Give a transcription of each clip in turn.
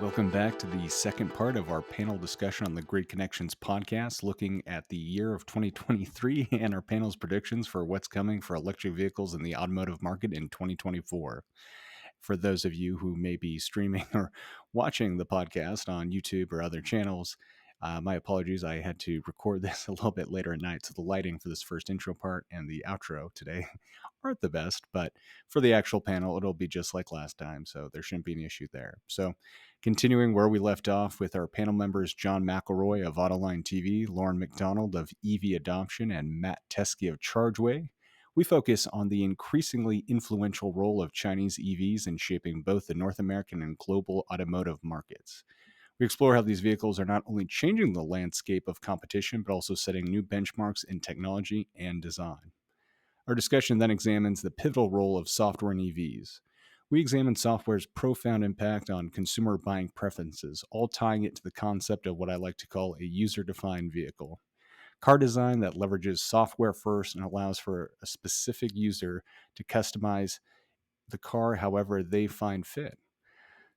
Welcome back to the second part of our panel discussion on the Grid Connections podcast, looking at the year of 2023 and our panel's predictions for what's coming for electric vehicles in the automotive market in 2024. For those of you who may be streaming or watching the podcast on YouTube or other channels, my apologies. I had to record this a little bit later at night, so the lighting for this first intro part and the outro today aren't the best, but for the actual panel, it'll be just like last time, so there shouldn't be any issue there. So continuing where we left off with our panel members, John McElroy of Autoline TV, Loren McDonald of EVAdoption, and Matt Teske of Chargeway, we focus on the increasingly influential role of Chinese EVs in shaping both the North American and global automotive markets. We explore how these vehicles are not only changing the landscape of competition, but also setting new benchmarks in technology and design. Our discussion then examines the pivotal role of software in EVs. We examine software's profound impact on consumer buying preferences, all tying it to the concept of what I like to call a user-defined vehicle. Car design that leverages software first and allows for a specific user to customize the car however they find fit.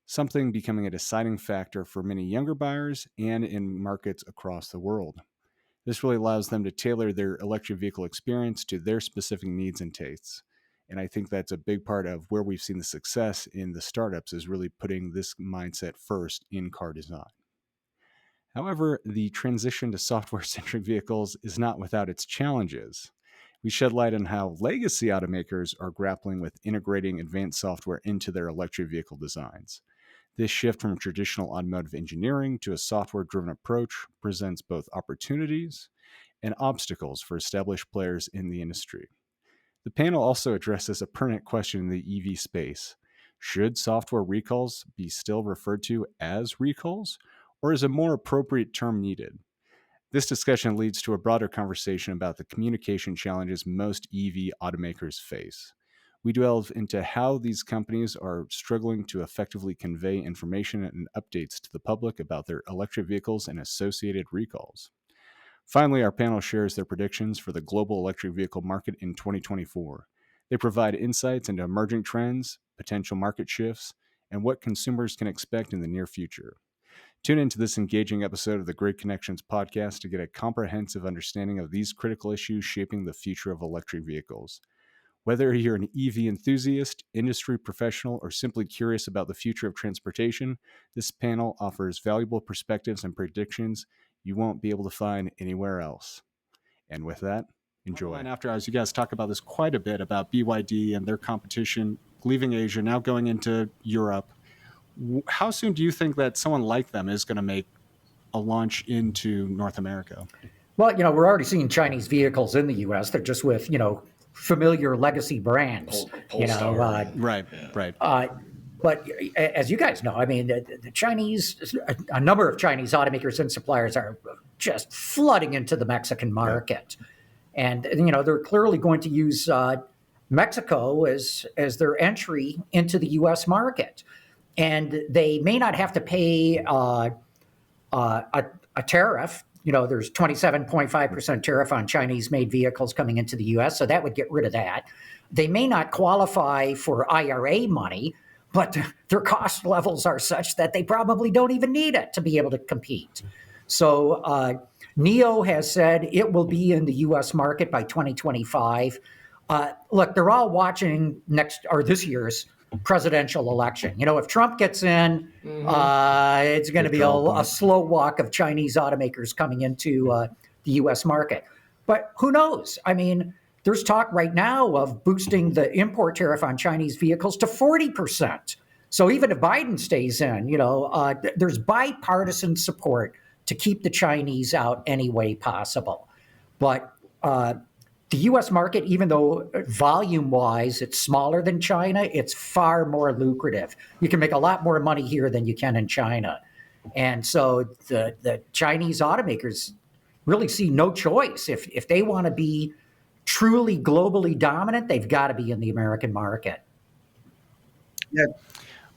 Something becoming a deciding factor for many younger buyers and in markets across the world. This really allows them to tailor their electric vehicle experience to their specific needs and tastes. And I think that's a big part of where we've seen the success in the startups is really putting this mindset first in car design. However, the transition to software-centric vehicles is not without its challenges. We shed light on how legacy automakers are grappling with integrating advanced software into their electric vehicle designs. This shift from traditional automotive engineering to a software-driven approach presents both opportunities and obstacles for established players in the industry. The panel also addresses a pertinent question in the EV space. Should software recalls be still referred to as recalls, or is a more appropriate term needed? This discussion leads to a broader conversation about the communication challenges most EV automakers face. We delve into how these companies are struggling to effectively convey information and updates to the public about their electric vehicles and associated recalls. Finally, our panel shares their predictions for the global electric vehicle market in 2024. They provide insights into emerging trends, potential market shifts, and what consumers can expect in the near future. Tune into this engaging episode of the Grid Connections podcast to get a comprehensive understanding of these critical issues shaping the future of electric vehicles. Whether you're an EV enthusiast, industry professional, or simply curious about the future of transportation, this panel offers valuable perspectives and predictions you won't be able to find anywhere else. And with that, enjoy. After hours, you guys talk about this quite a bit about BYD and their competition, leaving Asia, now going into Europe. How soon do you think that someone like them is going to make a launch into North America? Well, we're already seeing Chinese vehicles in the U.S. They're just with, familiar legacy brands. Right. But as you guys know, I mean, the Chinese, a number of Chinese automakers and suppliers are just flooding into the Mexican market. And, they're clearly going to use Mexico as their entry into the U.S. market. And they may not have to pay a tariff. There's 27.5% tariff on Chinese-made vehicles coming into the U.S., so that would get rid of that. They may not qualify for IRA money, but their cost levels are such that they probably don't even need it to be able to compete. So NIO has said it will be in the U.S. market by 2025. Look, they're all watching this year's presidential election. If Trump gets in, it's going to be a slow walk of Chinese automakers coming into the U.S. market. But who knows? I mean, there's talk right now of boosting the import tariff on Chinese vehicles to 40%. So even if Biden stays in, there's bipartisan support to keep the Chinese out any way possible. But the U.S. market, even though volume-wise it's smaller than China, it's far more lucrative. You can make a lot more money here than you can in China. And so the Chinese automakers really see no choice. If they want to be truly globally dominant, they've got to be in the American market. Yeah.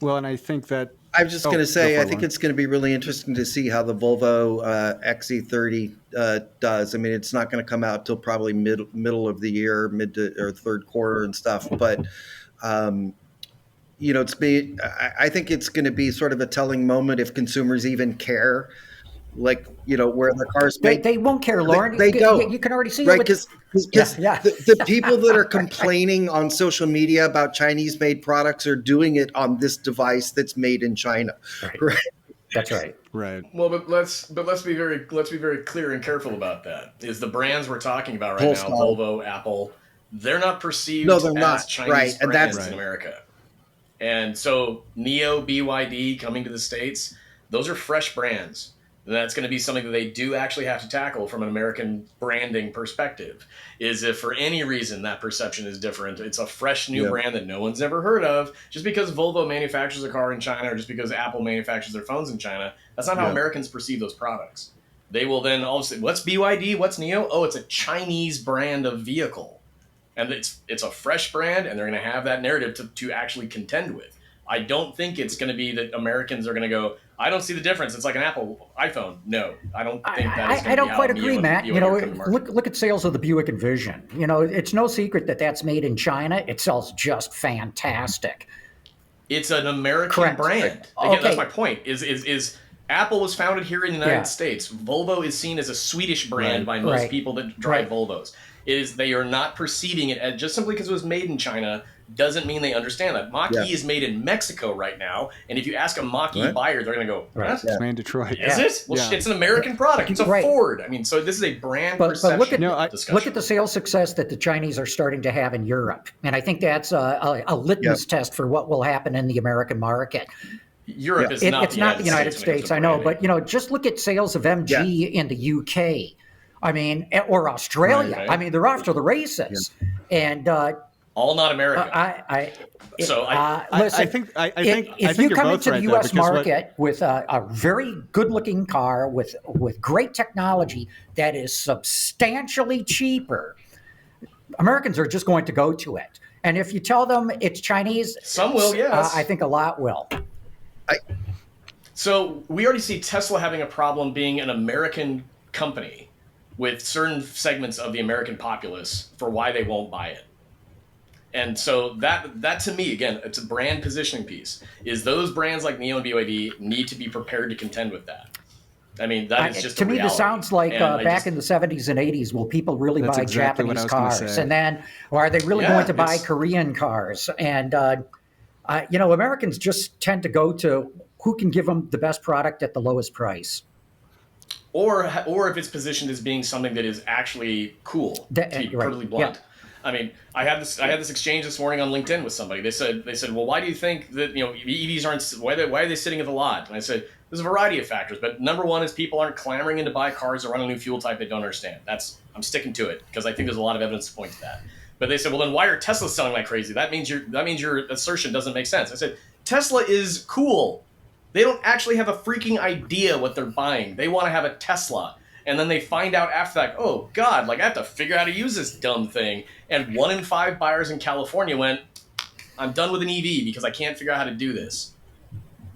Well, and I think that I was just going to say, I think it's going to be really interesting to see how the Volvo XC30 does. I mean, it's not going to come out till probably middle of the year, or third quarter and stuff. But I think it's going to be sort of a telling moment if consumers even care, like, where the cars made. They won't care, Loren. They don't. You can already see right? it. Because the people that are complaining on social media about Chinese made products are doing it on this device that's made in China. Right. That's right. Right. Well, but let's be very clear and careful about that. Is the brands we're talking about right now, Volvo, Apple, they're not perceived as Chinese brands in America. And so NIO, BYD coming to the States, those are fresh brands. And that's going to be something that they do actually have to tackle from an American branding perspective, is if for any reason that perception is different, it's a fresh new brand that no one's ever heard of. Just because Volvo manufactures a car in China or just because Apple manufactures their phones in China, that's not how Americans perceive those products. They will then all say, what's BYD? What's NIO? Oh, it's a Chinese brand of vehicle. And it's a fresh brand, and they're going to have that narrative to actually contend with. I don't think it's going to be that Americans are going to go, I don't see the difference. It's like an Apple iPhone. No, I don't think that is going to be I don't how quite agree, Matt. Look at sales of the Buick Envision. It's no secret that that's made in China. It sells just fantastic. It's an American brand. Again, that's my point. Is Apple was founded here in the United States. Volvo is seen as a Swedish brand by most people that drive Volvos. They are not perceiving it as just simply because it was made in China doesn't mean they understand that. Mach-E is made in Mexico right now, and if you ask a Mach-E buyer, they're going to go, what? It's made in Detroit. Is it? Well, it's an American product. It's a Ford. I mean, so this is a brand perception discussion. Look at the sales success that the Chinese are starting to have in Europe, and I think that's a litmus test for what will happen in the American market. Europe is it's not the United States, I know, but just look at sales of MG in the UK. I mean, or Australia. Right. I mean, they're off to the races, and all not American. Listen. If you come into the U.S. market with a very good-looking car with great technology that is substantially cheaper, Americans are just going to go to it. And if you tell them it's Chinese, some will. Yes, I think a lot will. So we already see Tesla having a problem being an American company with certain segments of the American populace for why they won't buy it. And so that to me, again, it's a brand positioning piece, is those brands like NIO and BYD need to be prepared to contend with that. I mean, that is just to me, this sounds like back in the 70s and 80s, will people really buy Japanese cars? And then, or are they really going to buy Korean cars? And, Americans just tend to go to who can give them the best product at the lowest price. Or if it's positioned as being something that is actually cool, to be perfectly blunt. I mean, I had this exchange this morning on LinkedIn with somebody. They said, well, why do you think that EVs aren't? Why are they sitting at the lot? And I said, there's a variety of factors, but number one is people aren't clamoring in to buy cars that run a new fuel type they don't understand. I'm sticking to it because I think there's a lot of evidence to point to that. But they said, well, then why are Teslas selling like crazy? That means your assertion doesn't make sense. I said, Tesla is cool. They don't actually have a freaking idea what they're buying. They want to have a Tesla. And then they find out after that, oh, God, I have to figure out how to use this dumb thing. And 1 in 5 buyers in California went, I'm done with an EV because I can't figure out how to do this.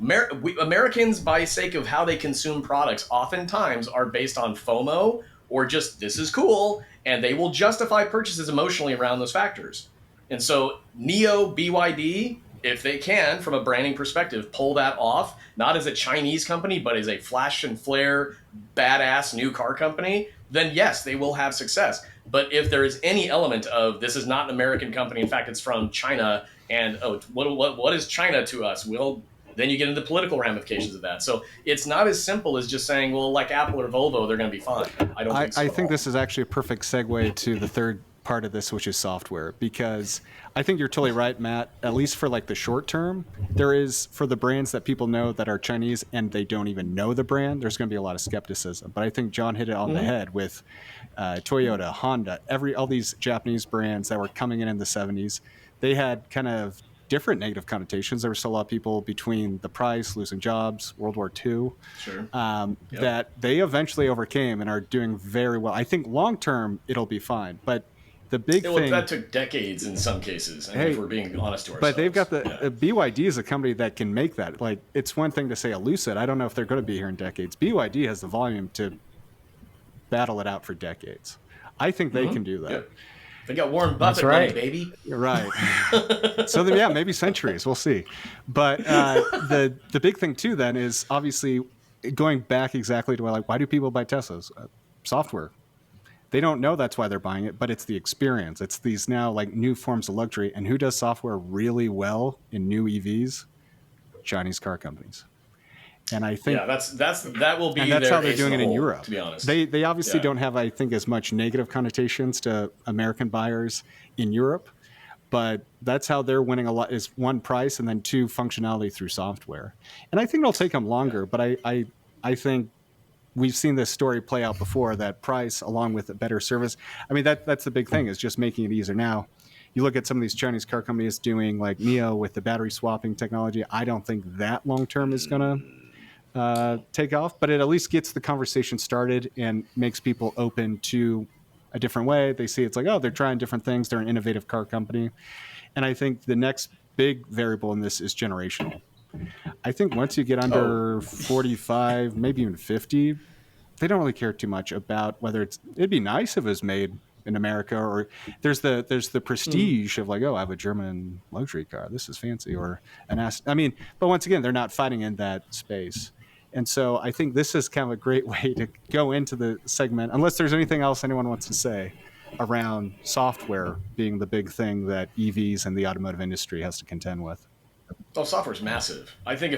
Americans, by sake of how they consume products, oftentimes are based on FOMO or just this is cool, and they will justify purchases emotionally around those factors. And so NIO, BYD, if they can, from a branding perspective, pull that off, not as a Chinese company, but as a flash and flare, badass new car company, then yes, they will have success. But if there is any element of this is not an American company, in fact, it's from China, and what is China to us? Well, then you get into the political ramifications of that. So it's not as simple as just saying, well, like Apple or Volvo, they're going to be fine. I don't think so. I think this is actually a perfect segue to the third part of this, which is software, because I think you're totally right, Matt. At least for the short term, there is, for the brands that people know that are Chinese and they don't even know the brand, there's going to be a lot of skepticism. But I think John hit it on the head with Toyota, Honda, all these Japanese brands that were coming in the 70s. They had kind of different negative connotations. There were still a lot of people between the price, losing jobs, World War II, that they eventually overcame and are doing very well. I think long term it'll be fine, but the big thing that took decades in some cases. If we're being honest to ourselves, but they've got the BYD is a company that can make that. It's one thing to say a Lucid. I don't know if they're going to be here in decades. BYD has the volume to battle it out for decades. I think they can do that. They got Warren Buffett money, baby. Right. So then, yeah, maybe centuries. We'll see. But the big thing too then is obviously going back exactly to why do people buy Teslas? Software. They don't know that's why they're buying it, but it's the experience. It's these now new forms of luxury. And who does software really well in new EVs? Chinese car companies. And I think that will be, and that's how they're doing it in Europe. To be honest, they obviously don't have, I think, as much negative connotations to American buyers in Europe, but that's how they're winning a lot. Is one, price, and then two, functionality through software. And I think it'll take them longer, but I think we've seen this story play out before, that price along with a better service. I mean, that's the big thing, is just making it easier. Now, you look at some of these Chinese car companies doing like NIO with the battery swapping technology. I don't think that long term is going to take off, but it at least gets the conversation started and makes people open to a different way. They see it's like, oh, they're trying different things. They're an innovative car company. And I think the next big variable in this is generational. I think once you get under 45, maybe even 50, they don't really care too much about whether it'd be nice if it was made in America, or there's the prestige of like, oh, I have a German luxury car. This is fancy. Or but once again, they're not fighting in that space. And so I think this is kind of a great way to go into the segment, unless there's anything else anyone wants to say around software being the big thing that EVs and the automotive industry has to contend with. Oh, software's massive. I think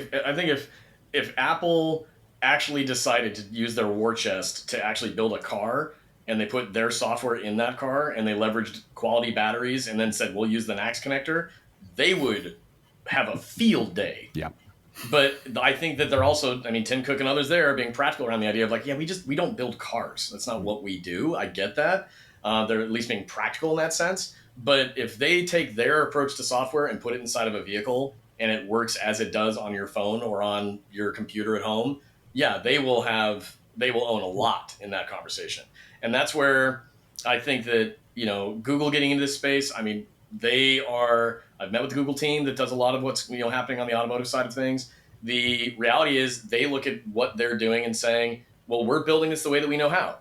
if Apple actually decided to use their war chest to actually build a car, and they put their software in that car, and they leveraged quality batteries, and then said, we'll use the NACS connector, they would have a field day. Yeah. But I think that they're also, Tim Cook and others there are being practical around the idea of like, yeah, we don't build cars. That's not what we do. I get that. They're at least being practical in that sense. But if they take their approach to software and put it inside of a vehicle, and it works as it does on your phone or on your computer at home, yeah, they will own a lot in that conversation. And that's where I think that, Google getting into this space, I've met with the Google team that does a lot of what's, happening on the automotive side of things. The reality is they look at what they're doing and saying, well, we're building this the way that we know how.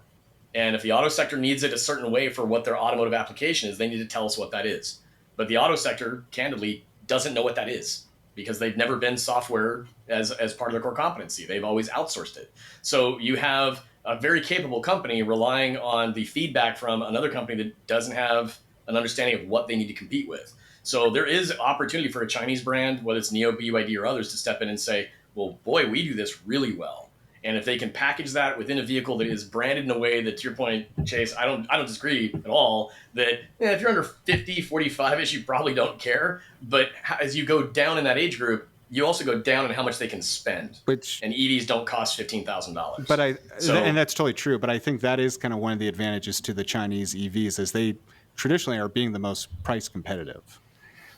And if the auto sector needs it a certain way for what their automotive application is, they need to tell us what that is. But the auto sector, candidly, doesn't know what that is, because they've never been software as part of their core competency. They've always outsourced it. So you have a very capable company relying on the feedback from another company that doesn't have an understanding of what they need to compete with. So there is opportunity for a Chinese brand, whether it's NIO, BYD, or others, to step in and say, well, boy, we do this really well. And if they can package that within a vehicle that is branded in a way that, to your point, Chase, I don't disagree at all, that if you're under 50, 45-ish, you probably don't care. But as you go down in that age group, you also go down in how much they can spend. And EVs don't cost $15,000. And that's totally true. But I think that is kind of one of the advantages to the Chinese EVs, is they traditionally are being the most price competitive.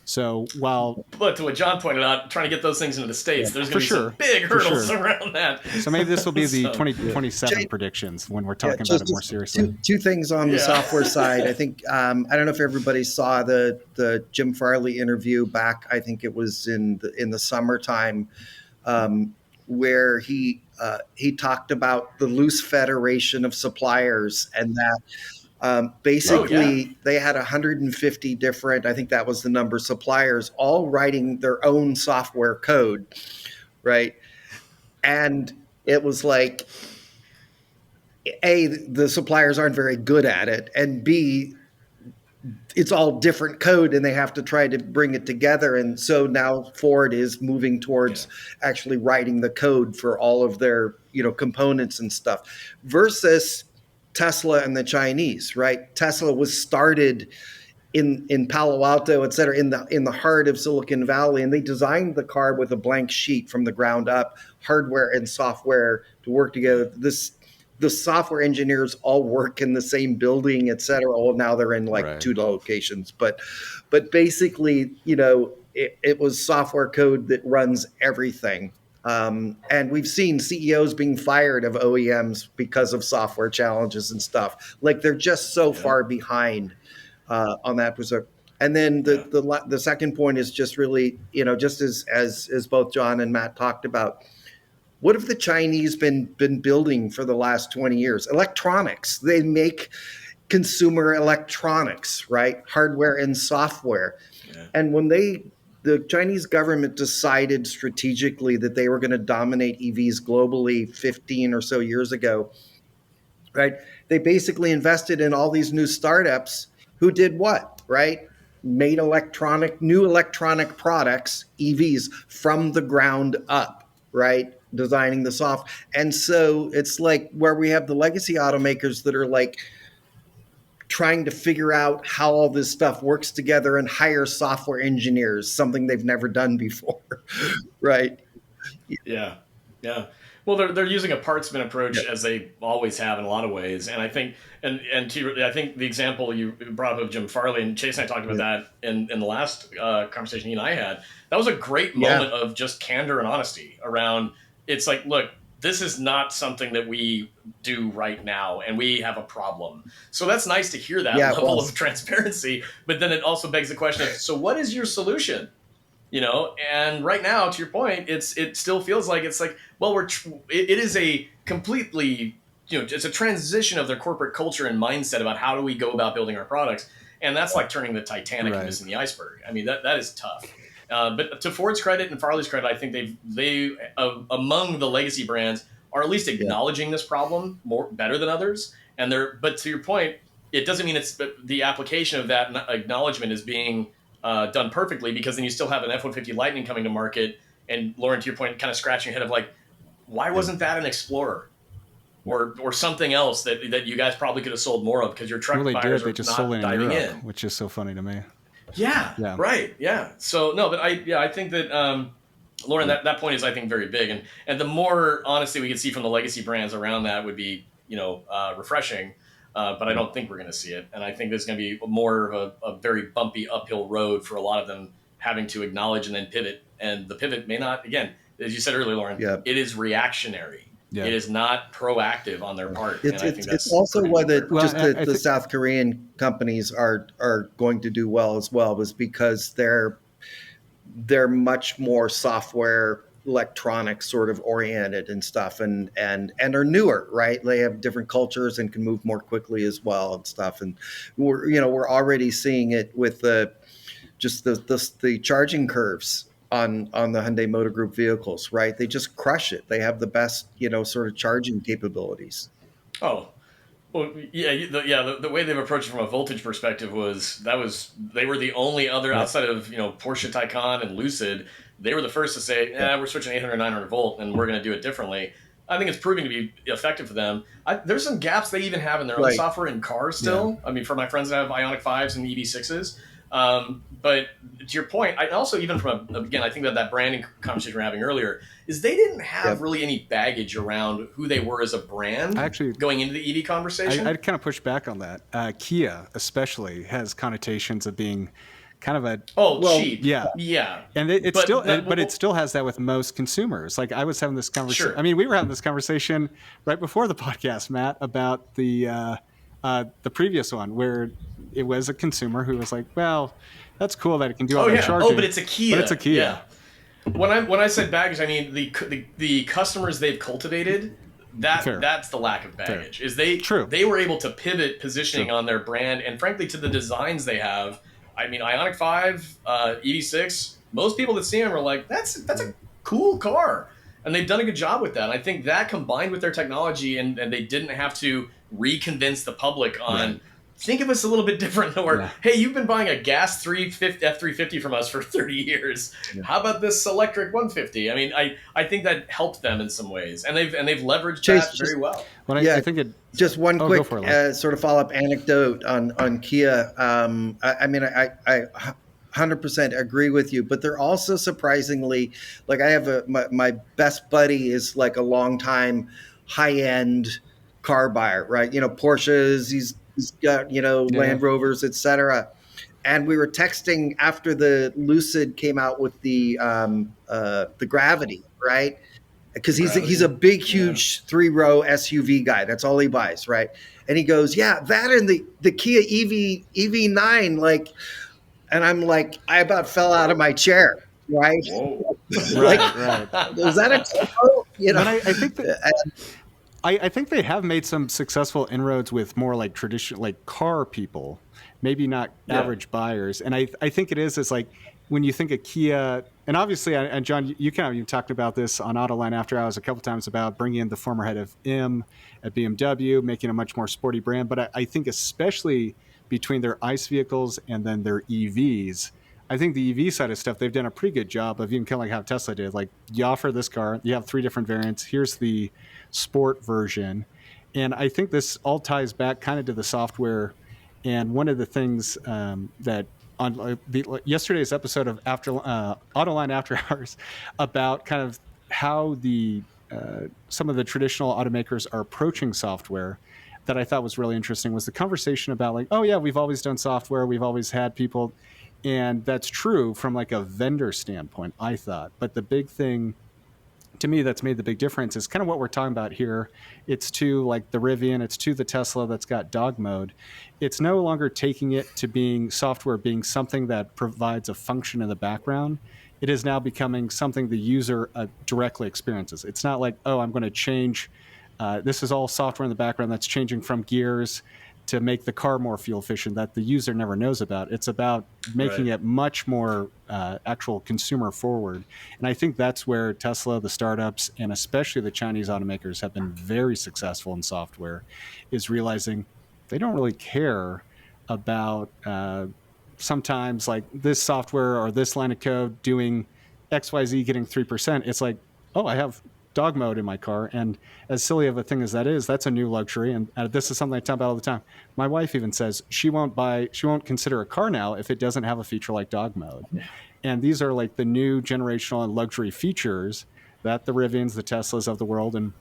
So but to what John pointed out, trying to get those things into the States, there's going to be some big hurdles around that. So maybe this will be the 2027 predictions when we're talking about it more seriously. Two things on the software side. I think I don't know if everybody saw the Jim Farley interview back. I think it was in the summertime, where he talked about the loose federation of suppliers, and that. They had 150 different, I think that was the number, suppliers, all writing their own software code, right? And it was like, A, the suppliers aren't very good at it, and B, it's all different code and they have to try to bring it together. And so now Ford is moving towards actually writing the code for all of their, components and stuff, versus Tesla and the Chinese, right? Tesla was started in Palo Alto, et cetera, in the heart of Silicon Valley, and they designed the car with a blank sheet from the ground up, hardware and software to work together. The software engineers all work in the same building, et cetera. Well, now they're in two locations, but basically, it was software code that runs everything. And we've seen CEOs being fired of OEMs because of software challenges and stuff. Like, they're just so far behind on that. And then the second point is just really, just as both John and Matt talked about, what have the Chinese been building for the last 20 years? Electronics. They make consumer electronics, right? Hardware and software. Yeah. And when the Chinese government decided strategically that they were going to dominate EVs globally 15 or so years ago, right? They basically invested in all these new startups who did what, right? Made new electronic products, EVs, from the ground up, right? Designing the soft. And so it's like where we have the legacy automakers that are like trying to figure out how all this stuff works together and hire software engineers, something they've never done before, right? Yeah, yeah. Well, they're using a partsman approach as they always have in a lot of ways, and I think I think the example you brought up of Jim Farley and Chase and I talked about that in the last conversation he and I had. That was a great moment of just candor and honesty around. It's like, look, this is not something that we do right now, and we have a problem. So that's nice to hear that level of transparency. But then it also begs the question of, so what is your solution? And right now, to your point, it still feels like it's like, well, it is a completely, it's a transition of their corporate culture and mindset about how do we go about building our products. And that's like turning the Titanic and missing the iceberg. I mean, that is tough. But to Ford's credit and Farley's credit, I think they among the legacy brands are at least acknowledging this problem better than others. But to your point, it doesn't mean it's the application of that acknowledgement is being done perfectly, because then you still have an F-150 Lightning coming to market. And Loren, to your point, kind of scratching your head of like, why wasn't that an Explorer or something else that you guys probably could have sold more of because your truck buyers are not diving in, which is so funny to me. Yeah, right. Yeah. So no, but I think that Loren, that point is, I think, very big, and the more honesty we can see from the legacy brands around that would be refreshing. But I don't think we're going to see it, and I think there's going to be more of a very bumpy uphill road for a lot of them having to acknowledge and then pivot. And the pivot may not, again, as you said earlier, Loren, it is reactionary. Yeah. It is not proactive on their part. It's also what the South Korean companies are going to do well as well, is because they're much more software electronics sort of oriented and stuff, and are newer, right? They have different cultures and can move more quickly as well and stuff. And we're already seeing it with the charging curves on the Hyundai Motor Group vehicles, right? They just crush it. They have the best, sort of charging capabilities. Oh, well, the way they've approached it from a voltage perspective was they were the only other outside of, Porsche Taycan and Lucid. They were the first to say, we're switching 800, 900 volt and we're going to do it differently. I think it's proving to be effective for them. There's some gaps they even have in their own software in cars still. Yeah. I mean, for my friends that have Ioniq 5s and EV6s. But to your point, I also, even I think that branding conversation we were having earlier is they didn't have really any baggage around who they were as a brand going into the EV conversation. I'd kind of push back on that. Kia especially has connotations of being kind of cheap. Yeah. And it still has that with most consumers. Like I was having this conversation. Sure. I mean, we were having this conversation right before the podcast, Matt, about the previous one where it was a consumer who was like, well, that's cool that it can do all that charging. Oh, but it's a Kia. Yeah. When I said baggage, I mean the customers they've cultivated. That's the lack of baggage. Fair. Is they were able to pivot positioning on their brand and frankly to the designs they have. I mean, Ioniq 5, EV6. Most people that see them are like, that's a cool car, and they've done a good job with that. And I think that combined with their technology, and they didn't have to reconvince the public on. Think of us a little bit different. Or, hey, you've been buying a gas F350 from us for 30 years. Yeah. How about this electric 150? I mean, I think that helped them in some ways, and they've leveraged that very well. I think it. Just one quick sort of follow-up anecdote on Kia. I mean, I 100% agree with you, but they're also surprisingly, like I have my best buddy is like a long-time high-end car buyer, right? Porsches, he's got, Land Rovers, etc. And we were texting after the Lucid came out with the Gravity, right? Because he's a big, huge 3-row SUV guy. That's all he buys, right? And he goes, that and the Kia EV9, like, and I'm like, I about fell out of my chair, right? Whoa. Right. Was that a typo? But I think that. I think they have made some successful inroads with more like traditional, like car people, maybe not average buyers. And I think it is like when you think of Kia, and obviously, and John, you kind of even talked about this on Autoline After Hours a couple times about bringing in the former head of M at BMW, making a much more sporty brand. But I think especially between their ICE vehicles and then their EVs, I think the EV side of stuff, they've done a pretty good job of even kind of like how Tesla did. Like, you offer this car, you have 3 different variants. Here's the sport version. And I think this all ties back kind of to the software. And one of the things that on yesterday's episode of Autoline After Hours about kind of how the some of the traditional automakers are approaching software that I thought was really interesting was the conversation about like, oh yeah, we've always done software. We've always had people. And that's true from like a vendor standpoint, I thought. But the big thing to me that's made the big difference is kind of what we're talking about here. It's to like the Rivian, it's to the Tesla that's got dog mode. It's no longer taking it to being software being something that provides a function in the background. It is now becoming something the user directly experiences. It's not like, oh, I'm going to change. This is all software in the background that's changing from gears to make the car more fuel efficient that the user never knows about. It's about making it much more actual consumer forward. And I think that's where Tesla, the startups, and especially the Chinese automakers have been very successful in software, is realizing they don't really care about sometimes like this software or this line of code doing XYZ getting 3%. It's like, oh, I have dog mode in my car. And as silly of a thing as that is, that's a new luxury. And this is something I talk about all the time. My wife even says she won't consider a car now if it doesn't have a feature like dog mode. Yeah. And these are like the new generational and luxury features that the Rivians, the Teslas of the world, and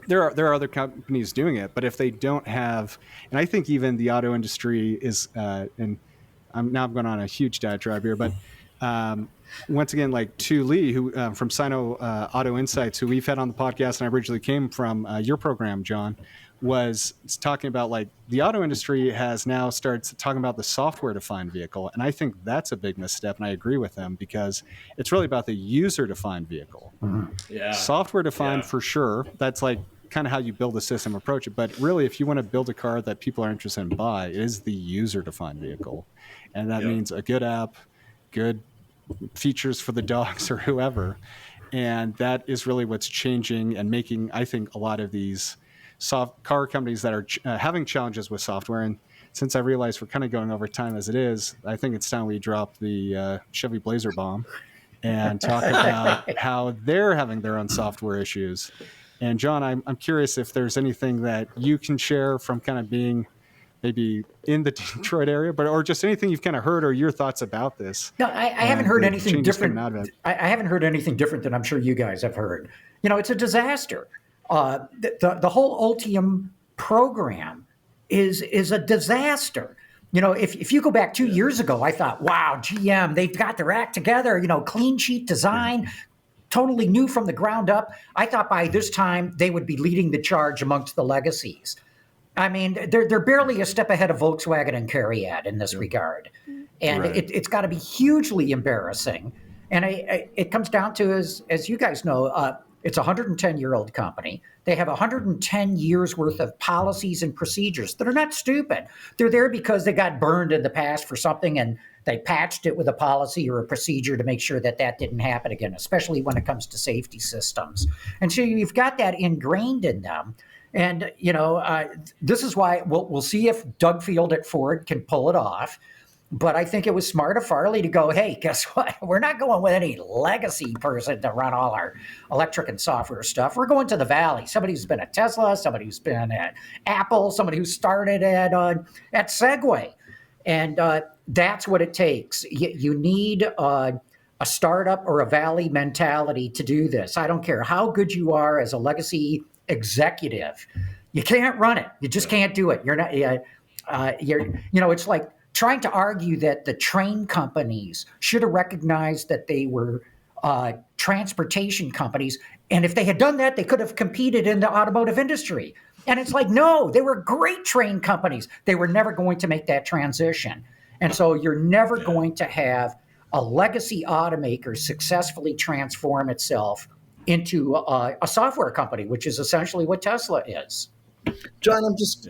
there are other companies doing it. But if they don't have, and I think even the auto industry is, and I'm going on a huge diatribe here, but once again, like Tu Lee, who from Sino Auto Insights, who we've had on the podcast, and I originally came from your program, John, was talking about like the auto industry has now started talking about the software-defined vehicle, and I think that's a big misstep, and I agree with them because it's really about the user-defined vehicle. Mm-hmm. Yeah, software-defined for sure. That's like kind of how you build a system, approach it. But really, if you want to build a car that people are interested in buy, it is the user-defined vehicle, and that means a good app, good features for the dogs or whoever. And that is really what's changing and making, I think, a lot of these soft car companies that are having challenges with software. And since I realize we're kind of going over time as it is, I think it's time we drop the Chevy Blazer bomb and talk about how they're having their own software issues. And John, I'm curious if there's anything that you can share from kind of being maybe in the Detroit area, or just anything you've kind of heard or your thoughts about this. No, I haven't heard anything different. I haven't heard anything different than I'm sure you guys have heard. You know, it's a disaster. The whole Ultium program is a disaster. You know, if you go back 2 years ago, I thought, wow, GM, they've got their act together, you know, clean sheet design, totally new from the ground up. I thought by this time they would be leading the charge amongst the legacies. I mean, they're barely a step ahead of Volkswagen and Cariad in this regard. And it's got to be hugely embarrassing. And it comes down to, as you guys know, it's a 110-year-old company. They have 110 years worth of policies and procedures that are not stupid. They're there because they got burned in the past for something and they patched it with a policy or a procedure to make sure that didn't happen again, especially when it comes to safety systems. And so you've got that ingrained in them. And, you know, this is why we'll see if Doug Field at Ford can pull it off. But I think it was smart of Farley to go, hey, guess what? We're not going with any legacy person to run all our electric and software stuff. We're going to the Valley. Somebody who's been at Tesla, somebody who's been at Apple, somebody who started at Segway. And that's what it takes. You need a startup or a Valley mentality to do this. I don't care how good you are as a legacy executive. You can't run it. You just can't do it. You're not, it's like trying to argue that the train companies should have recognized that they were transportation companies. And if they had done that, they could have competed in the automotive industry. And it's like, no, they were great train companies. They were never going to make that transition. And so you're never going to have a legacy automaker successfully transform itself into a software company, which is essentially what Tesla is. John, I'm just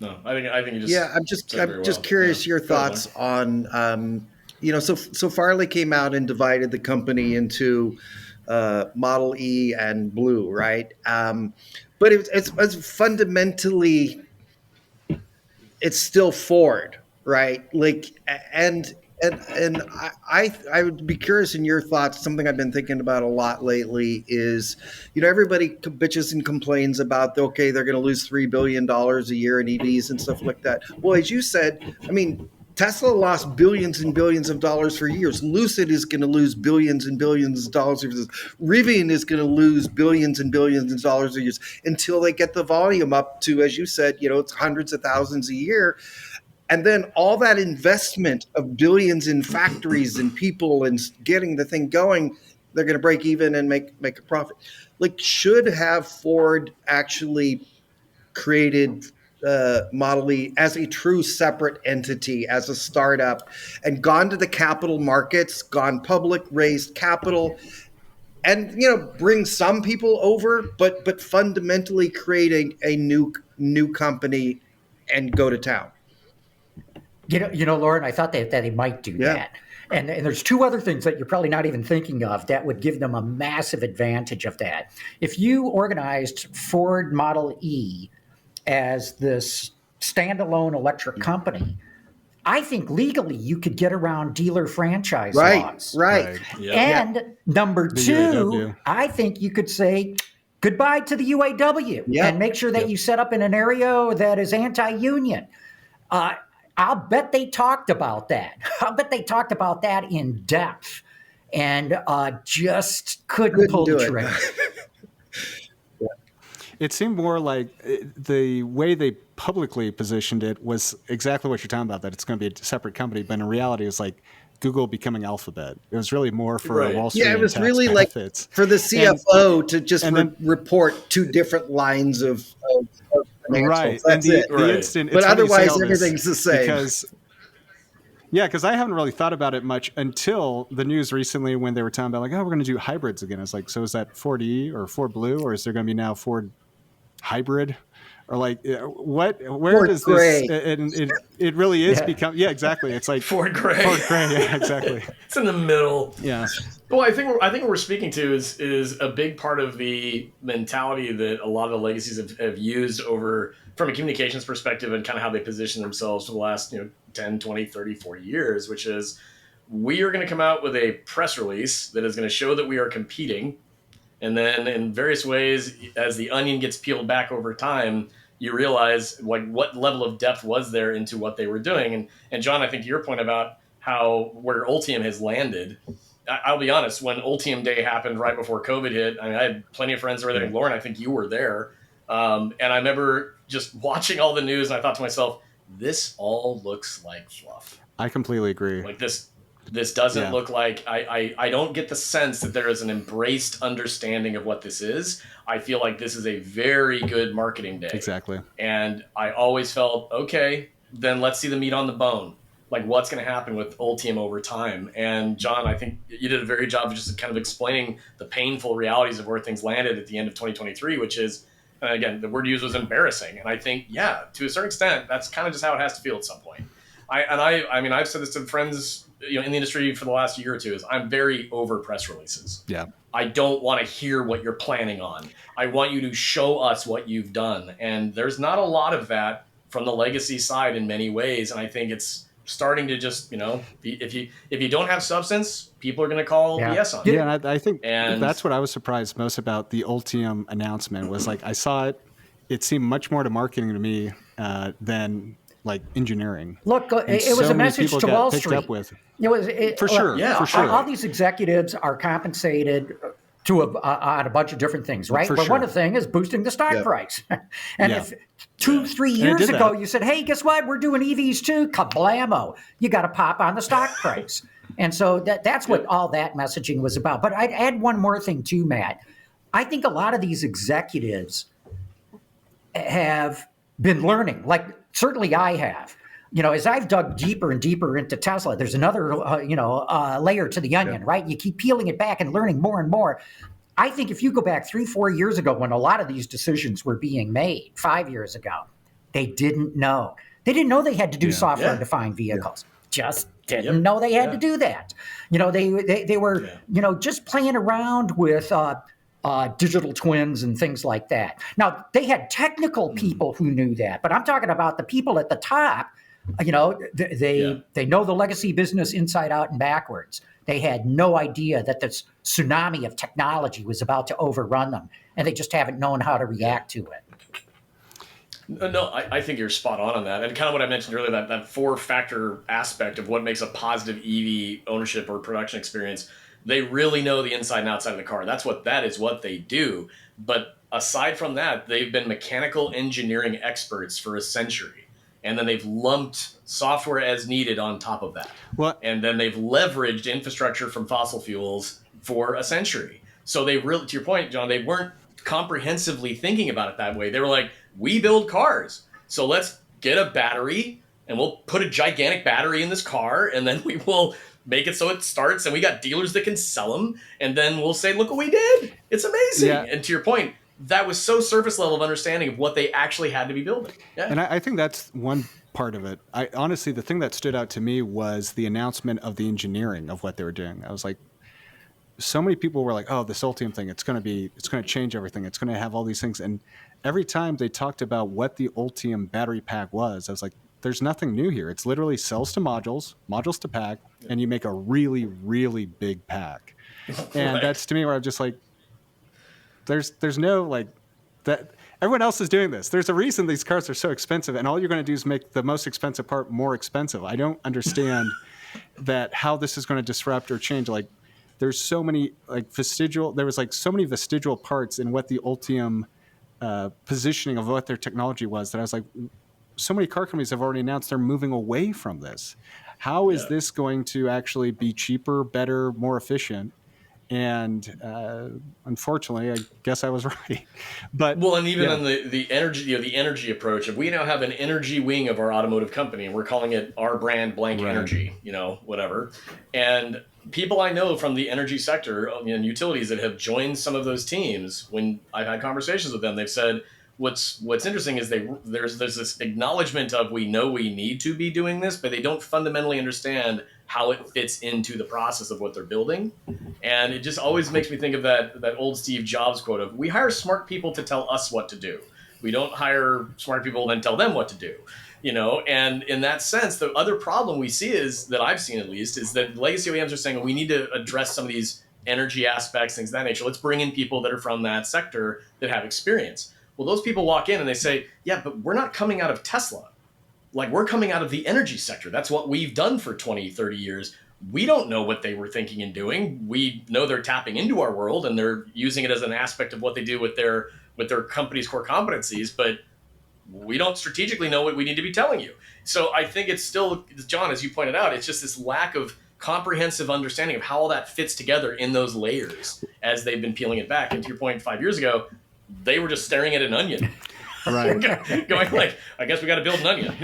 no, I think you just I'm just curious your thoughts on so Farley came out and divided the company into Model E and Blue, right? But it's fundamentally it's still Ford, right? Like and I would be curious in your thoughts. Something I've been thinking about a lot lately is, everybody bitches and complains about, okay, they're going to lose $3 billion a year in EVs and stuff like that. Well, as you said, I mean, Tesla lost billions and billions of dollars for years. Lucid is going to lose billions and billions of dollars. Rivian is going to lose billions and billions of dollars a year until they get the volume up to, as you said, it's hundreds of thousands a year. And then all that investment of billions in factories and people and getting the thing going, they're going to break even and make a profit. Like, should have Ford actually created Model E as a true separate entity, as a startup, and gone to the capital markets, gone public, raised capital, and bring some people over, but fundamentally create a new company and go to town. Loren, I thought that he might do that. And there's two other things that you're probably not even thinking of that would give them a massive advantage of that. If you organized Ford Model E as this standalone electric company, I think legally you could get around dealer franchise laws. Right. And number two, I think you could say goodbye to the UAW and make sure that you set up in an area that is anti-union. I'll bet they talked about that. I'll bet they talked about that in depth and just couldn't pull the trigger. It seemed more like the way they publicly positioned it was exactly what you're talking about, that it's going to be a separate company. But in reality, it's like Google becoming Alphabet. It was really more for Wall Street. Yeah, it was really benefits. Like for the CFO to just report two different lines of financials. Right. That's and the instant, but otherwise, everything's the same. Because I haven't really thought about it much until the news recently when they were talking about, like, we're going to do hybrids again. It's like, so is that Ford E or Ford Blue, or is there going to be now Ford Hybrid? Or like, where Ford does Gray. this, it really is become, exactly. It's like Ford Gray. Yeah, exactly. It's in the middle. Yeah. Well, I think what we're speaking to is a big part of the mentality that a lot of the legacies have used over, from a communications perspective, and kind of how they position themselves for the last 10, 20, 30, 40 years, which is, we are going to come out with a press release that is going to show that we are competing. And then in various ways, as the onion gets peeled back over time, you realize like what level of depth was there into what they were doing. And John, I think your point about where Ultium has landed, I'll be honest, when Ultium Day happened right before COVID hit, I had plenty of friends that were there. Loren, I think you were there. And I remember just watching all the news, and I thought to myself, this all looks like fluff. I completely agree. Like this doesn't look like, I don't get the sense that there is an embraced understanding of what this is. I feel like this is a very good marketing day. Exactly. And I always felt, okay, then let's see the meat on the bone. Like, what's going to happen with Ultium over time? And John, I think you did a very good job of just kind of explaining the painful realities of where things landed at the end of 2023, which is, and again, the word used was embarrassing. And I think, to a certain extent, that's kind of just how it has to feel at some point. I mean, I've said this to friends, in the industry for the last year or two, is I'm very over press releases. Yeah. I don't want to hear what you're planning on. I want you to show us what you've done. And there's not a lot of that from the legacy side in many ways. And I think it's starting to just, if you don't have substance, people are going to call BS on you. Yeah, and I think that's what I was surprised most about the Ultium announcement was, like, I saw it seemed much more to marketing to me than like engineering. Look, it was a message to Wall Street. For sure. All these executives are compensated on a bunch of different things, right? But one of the things is boosting the stock price. And if 2-3 years ago you said, hey, guess what? We're doing EVs too. Kablamo. You got to pop on the stock price. And so that's what all that messaging was about. But I'd add one more thing too, Matt. I think a lot of these executives have been learning, like certainly I have. As I've dug deeper and deeper into Tesla, there's another, layer to the onion, right? You keep peeling it back and learning more and more. I think if you go back 3-4 years ago when a lot of these decisions were being made, 5 years ago, they didn't know. They didn't know they had to do software-defined vehicles. Just didn't know they had to do that. They were just playing around with digital twins and things like that. Now, they had technical people who knew that, but I'm talking about the people at the top. They know the legacy business inside out and backwards. They had no idea that this tsunami of technology was about to overrun them, and they just haven't known how to react to it. No, I think you're spot on that. And kind of what I mentioned earlier, that 4-factor aspect of what makes a positive EV ownership or production experience. They really know the inside and outside of the car. That is what they do. But aside from that, they've been mechanical engineering experts for a century. And then they've lumped software as needed on top of that. And then they've leveraged infrastructure from fossil fuels for a century. So they really, to your point, John, they weren't comprehensively thinking about it that way. They were like, we build cars, so let's get a battery and we'll put a gigantic battery in this car, and then we will make it so it starts, and we got dealers that can sell them, and then we'll say, look what we did. It's amazing. Yeah. And to your point, that was so surface level of understanding of what they actually had to be building. Yeah. And I think that's one part of it. Honestly, the thing that stood out to me was the announcement of the engineering of what they were doing. I was like, so many people were like, oh, this Ultium thing, it's going to change everything. It's going to have all these things. And every time they talked about what the Ultium battery pack was, I was like, there's nothing new here. It's literally cells to modules to pack, and you make a really, really big pack. And that's to me where I'm just like, there's no like that. Everyone else is doing this. There's a reason these cars are so expensive, and all you're going to do is make the most expensive part more expensive. I don't understand how this is going to disrupt or change. Like, there's so many there was so many vestigial parts in what the Ultium positioning of what their technology was that I was like, so many car companies have already announced they're moving away from this. How is this going to actually be cheaper, better, more efficient? And unfortunately, I guess I was right. But and even on the energy, the energy approach, if we now have an energy wing of our automotive company, and we're calling it our brand blank energy, whatever. And people I know from the energy sector and utilities that have joined some of those teams, when I've had conversations with them, they've said, what's interesting is there's this acknowledgement of, we know we need to be doing this, but they don't fundamentally understand how it fits into the process of what they're building. And it just always makes me think of that old Steve Jobs quote of, we hire smart people to tell us what to do. We don't hire smart people and then tell them what to do. And in that sense, the other problem we see is, that I've seen at least, is that legacy OEMs are saying, we need to address some of these energy aspects, things of that nature. Let's bring in people that are from that sector that have experience. Well, those people walk in and they say, yeah, but we're not coming out of Tesla. Like, we're coming out of the energy sector. That's what we've done for 20, 30 years. We don't know what they were thinking and doing. We know they're tapping into our world and they're using it as an aspect of what they do with their company's core competencies, but we don't strategically know what we need to be telling you. So I think it's still, John, as you pointed out, it's just this lack of comprehensive understanding of how all that fits together in those layers as they've been peeling it back. And to your point, 5 years ago, they were just staring at an onion. Right. Going like, I guess we got to build an onion,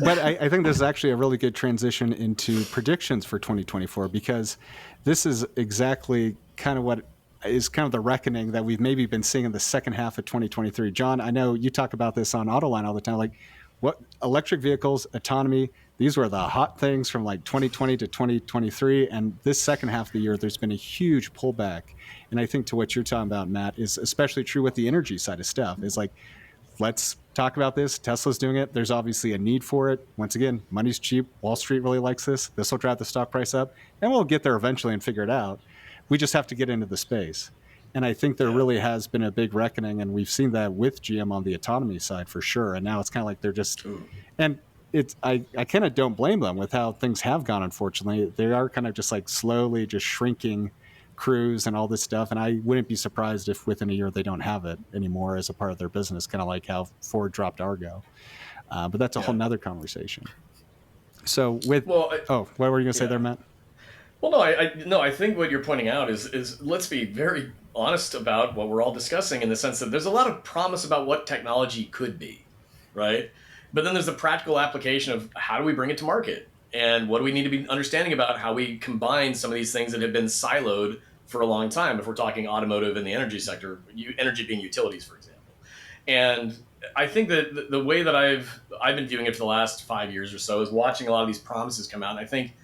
But I think this is actually a really good transition into predictions for 2024, because this is exactly kind of what is kind of the reckoning that we've maybe been seeing in the second half of 2023. John, I know you talk about this on Autoline all the time. Like, what electric vehicles, autonomy, these were the hot things from like 2020 to 2023. And this second half of the year, there's been a huge pullback. And I think to what you're talking about, Matt, is especially true with the energy side of stuff. Is like, let's talk about this. Tesla's doing it. There's obviously a need for it. Once again, money's cheap. Wall Street really likes this. This will drive the stock price up. And we'll get there eventually and figure it out. We just have to get into the space. And I think there really has been a big reckoning. And we've seen that with GM on the autonomy side for sure. And now it's kind of like they're just, and it's, I kind of don't blame them with how things have gone, unfortunately. They are kind of just like slowly just shrinking crews and all this stuff. And I wouldn't be surprised if within a year they don't have it anymore as a part of their business, kind of like how Ford dropped Argo. But that's a whole nother conversation. So with, what were you going to say there, Matt? Well, I think what you're pointing out is let's be very honest about what we're all discussing, in the sense that there's a lot of promise about what technology could be, right? But then there's the practical application of, how do we bring it to market? And what do we need to be understanding about how we combine some of these things that have been siloed for a long time, if we're talking automotive and the energy sector, energy being utilities, for example. And I think that the way that I've been viewing it for the last 5 years or so is watching a lot of these promises come out. And I think,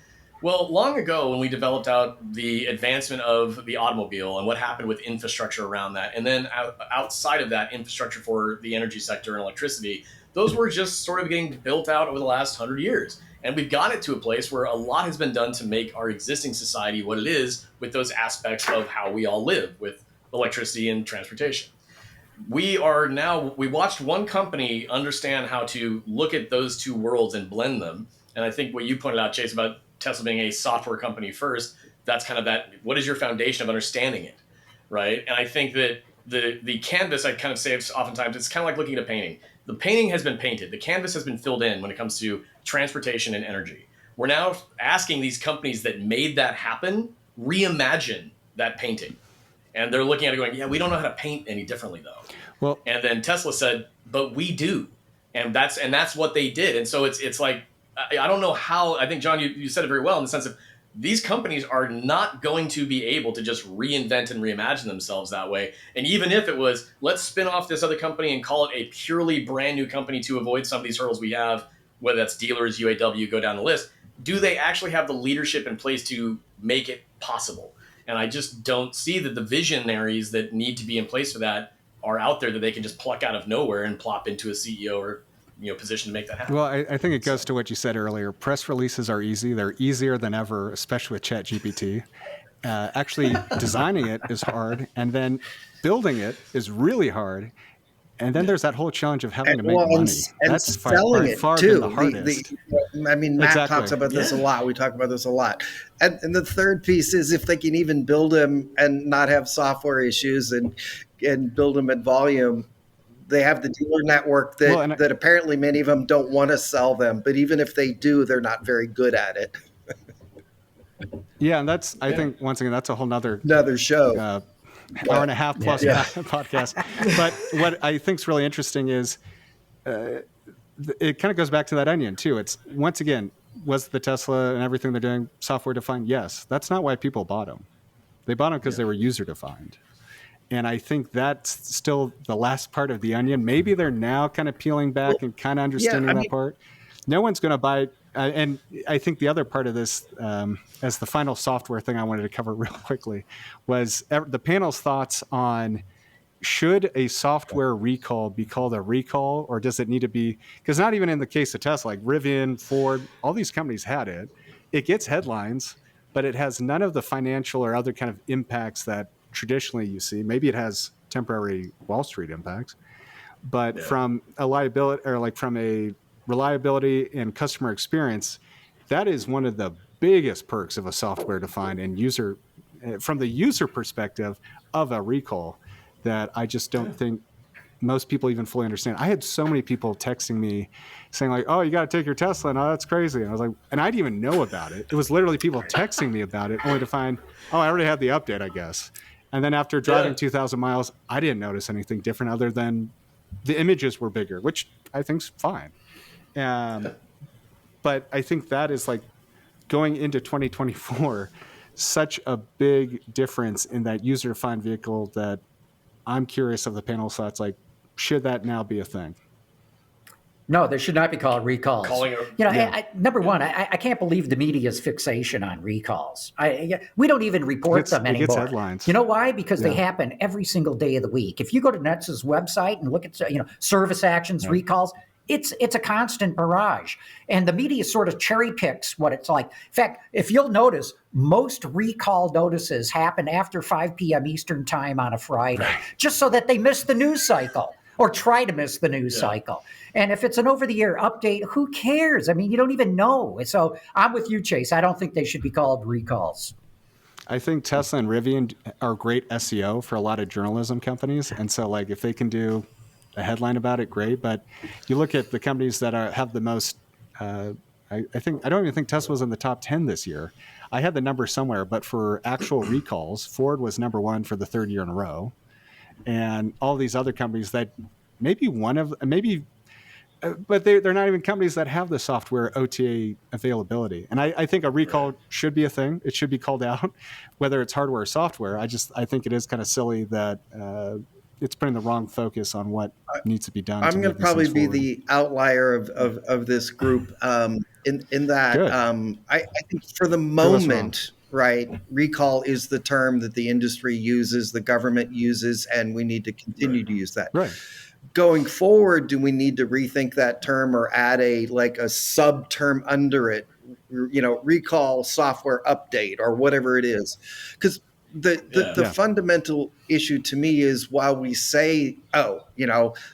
well, long ago when we developed out the advancement of the automobile and what happened with infrastructure around that, and then outside of that, infrastructure for the energy sector and electricity, those were just sort of getting built out over the last 100 years. And we've got it to a place where a lot has been done to make our existing society what it is with those aspects of how we all live with electricity and transportation. We watched one company understand how to look at those two worlds and blend them. And I think what you pointed out, Chase, about Tesla being a software company first, that's kind of that, what is your foundation of understanding it, right? And I think that the canvas, I kind of say oftentimes, it's kind of like looking at a painting. The painting has been painted. The canvas has been filled in when it comes to transportation and energy. We're now asking these companies that made that happen, reimagine that painting. And they're looking at it going, yeah, we don't know how to paint any differently, though. Well, and then Tesla said, but we do. And that's what they did. And so it's like, I don't know how, I think, John, you said it very well in the sense of these companies are not going to be able to just reinvent and reimagine themselves that way. And even if it was, let's spin off this other company and call it a purely brand new company to avoid some of these hurdles we have, whether that's dealers, UAW, go down the list, do they actually have the leadership in place to make it possible? And I just don't see that the visionaries that need to be in place for that are out there that they can just pluck out of nowhere and plop into a CEO or position to make that happen. Well, I think it goes to what you said earlier. Press releases are easy. They're easier than ever, especially with ChatGPT. Actually designing it is hard, and then building it is really hard. And then there's that whole challenge of having to make money. And that's selling it too. The hardest. Matt talks about this a lot. We talk about this a lot. And the third piece is if they can even build them and not have software issues and build them at volume, they have the dealer network that apparently many of them don't want to sell them. But even if they do, they're not very good at it. Yeah, and that's, I think, once again, that's a whole another show. Hour and a half plus podcast. But what I think is really interesting is it kind of goes back to that onion too. It's, once again, was the Tesla and everything they're doing software defined? Yes. That's not why people bought them. They bought them because they were user defined. And I think that's still the last part of the onion. Maybe they're now kind of peeling back and kind of understanding that part. No one's going to buy it. And I think the other part of this, as the final software thing I wanted to cover real quickly, was the panel's thoughts on, should a software recall be called a recall, or does it need to be, because not even in the case of Tesla, like Rivian, Ford, all these companies had it. It gets headlines, but it has none of the financial or other kind of impacts that traditionally you see. Maybe it has temporary Wall Street impacts, but from a liability, or like from a reliability and customer experience, that is one of the biggest perks of a software defined and user, from the user perspective of a recall, that I just don't think most people even fully understand. I had so many people texting me saying like, oh, you got to take your Tesla. No, that's crazy. And I was like, and I didn't even know about it. It was literally people texting me about it only to find, oh, I already had the update, I guess. And then after driving 2,000 miles, I didn't notice anything different other than the images were bigger, which I think's fine. But I think that is like going into 2024, such a big difference in that user-defined vehicle that I'm curious of the panel's thoughts. Like, should that now be a thing? No, they should not be called recalls. Number one, I can't believe the media's fixation on recalls. We don't even report them anymore. It gets headlines. You know why? Because they happen every single day of the week. If you go to NHTSA's website and look at service actions, recalls, it's a constant barrage. And the media sort of cherry picks what it's like. In fact, if you'll notice, most recall notices happen after 5 p.m. Eastern time on a Friday, just so that they miss the news cycle or try to miss the news cycle. And if it's an over-the-air update, who cares? I mean, you don't even know. So I'm with you, Chase. I don't think they should be called recalls. I think Tesla and Rivian are great SEO for a lot of journalism companies. And so, like, if they can do a headline about it, great. But you look at the companies that have the most, I don't even think Tesla was in the top 10 this year. I had the number somewhere, but for actual recalls, Ford was number one for the third year in a row. And all these other companies that maybe but they're not even companies that have the software OTA availability. And I think a recall should be a thing. It should be called out, whether it's hardware or software. I think it is kind of silly that it's putting the wrong focus on what needs to be done. I'm going to probably be the outlier of this group in that I think for the moment, right, recall is the term that the industry uses, the government uses, and we need to continue to use that. Right. Going forward, do we need to rethink that term or add a sub term under it, recall software update or whatever it is? Because the fundamental issue to me is while we say,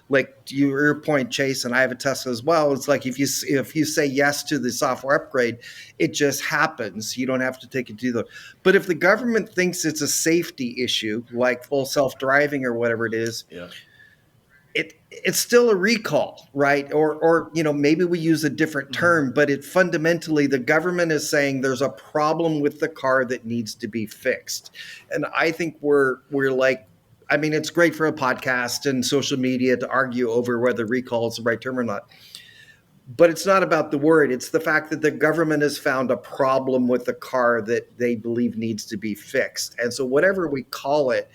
like your point, Chase, and I have a Tesla as well, it's like if you say yes to the software upgrade, it just happens. You don't have to take it to but if the government thinks it's a safety issue, like full self-driving or whatever it is, it's still a recall, right? Or maybe we use a different term, but it fundamentally, the government is saying there's a problem with the car that needs to be fixed. And I think we're like, I mean, it's great for a podcast and social media to argue over whether recall is the right term or not. But it's not about the word. It's the fact that the government has found a problem with the car that they believe needs to be fixed. And so whatever we call it,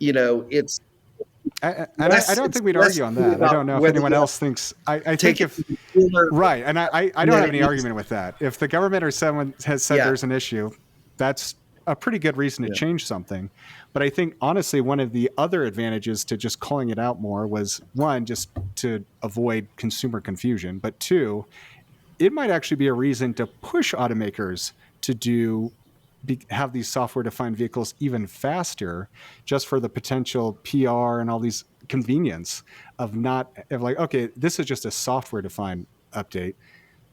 it's, I don't think we'd argue on that. I don't know if anyone else thinks. I think if right, and I don't have any argument with that. If the government or someone has said there's an issue, that's a pretty good reason to change something. But I think honestly, one of the other advantages to just calling it out more was one, just to avoid consumer confusion, but two, it might actually be a reason to push automakers to have these software-defined vehicles even faster, just for the potential PR and all these convenience of okay, this is just a software-defined update.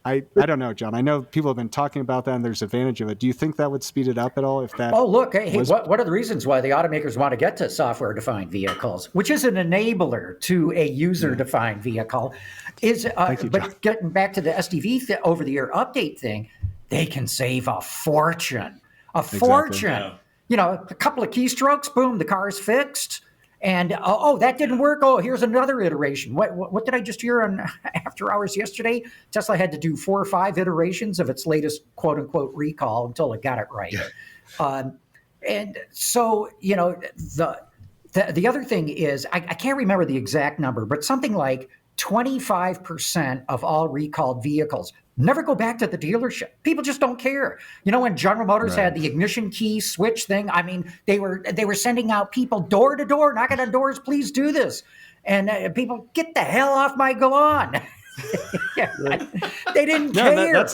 I don't know, John. I know people have been talking about that and there's advantage of it. Do you think that would speed it up at all? If that look, what are the reasons why the automakers want to get to software-defined vehicles, which is an enabler to a user-defined vehicle? But getting back to the SDV over-the-air update thing, they can save a fortune. A fortune. Yeah. A couple of keystrokes, boom, the car is fixed. And that didn't work. Oh, here's another iteration. What did I just hear on After Hours yesterday? Tesla had to do 4 or 5 iterations of its latest quote unquote recall until it got it right. And so the other thing is I can't remember the exact number, but something like 25% of all recalled vehicles never go back to the dealership. People just don't care. When General Motors had the ignition key switch thing, I mean, they were sending out people door to door, knocking on doors, please do this. And people, get the hell off my lawn. They didn't care.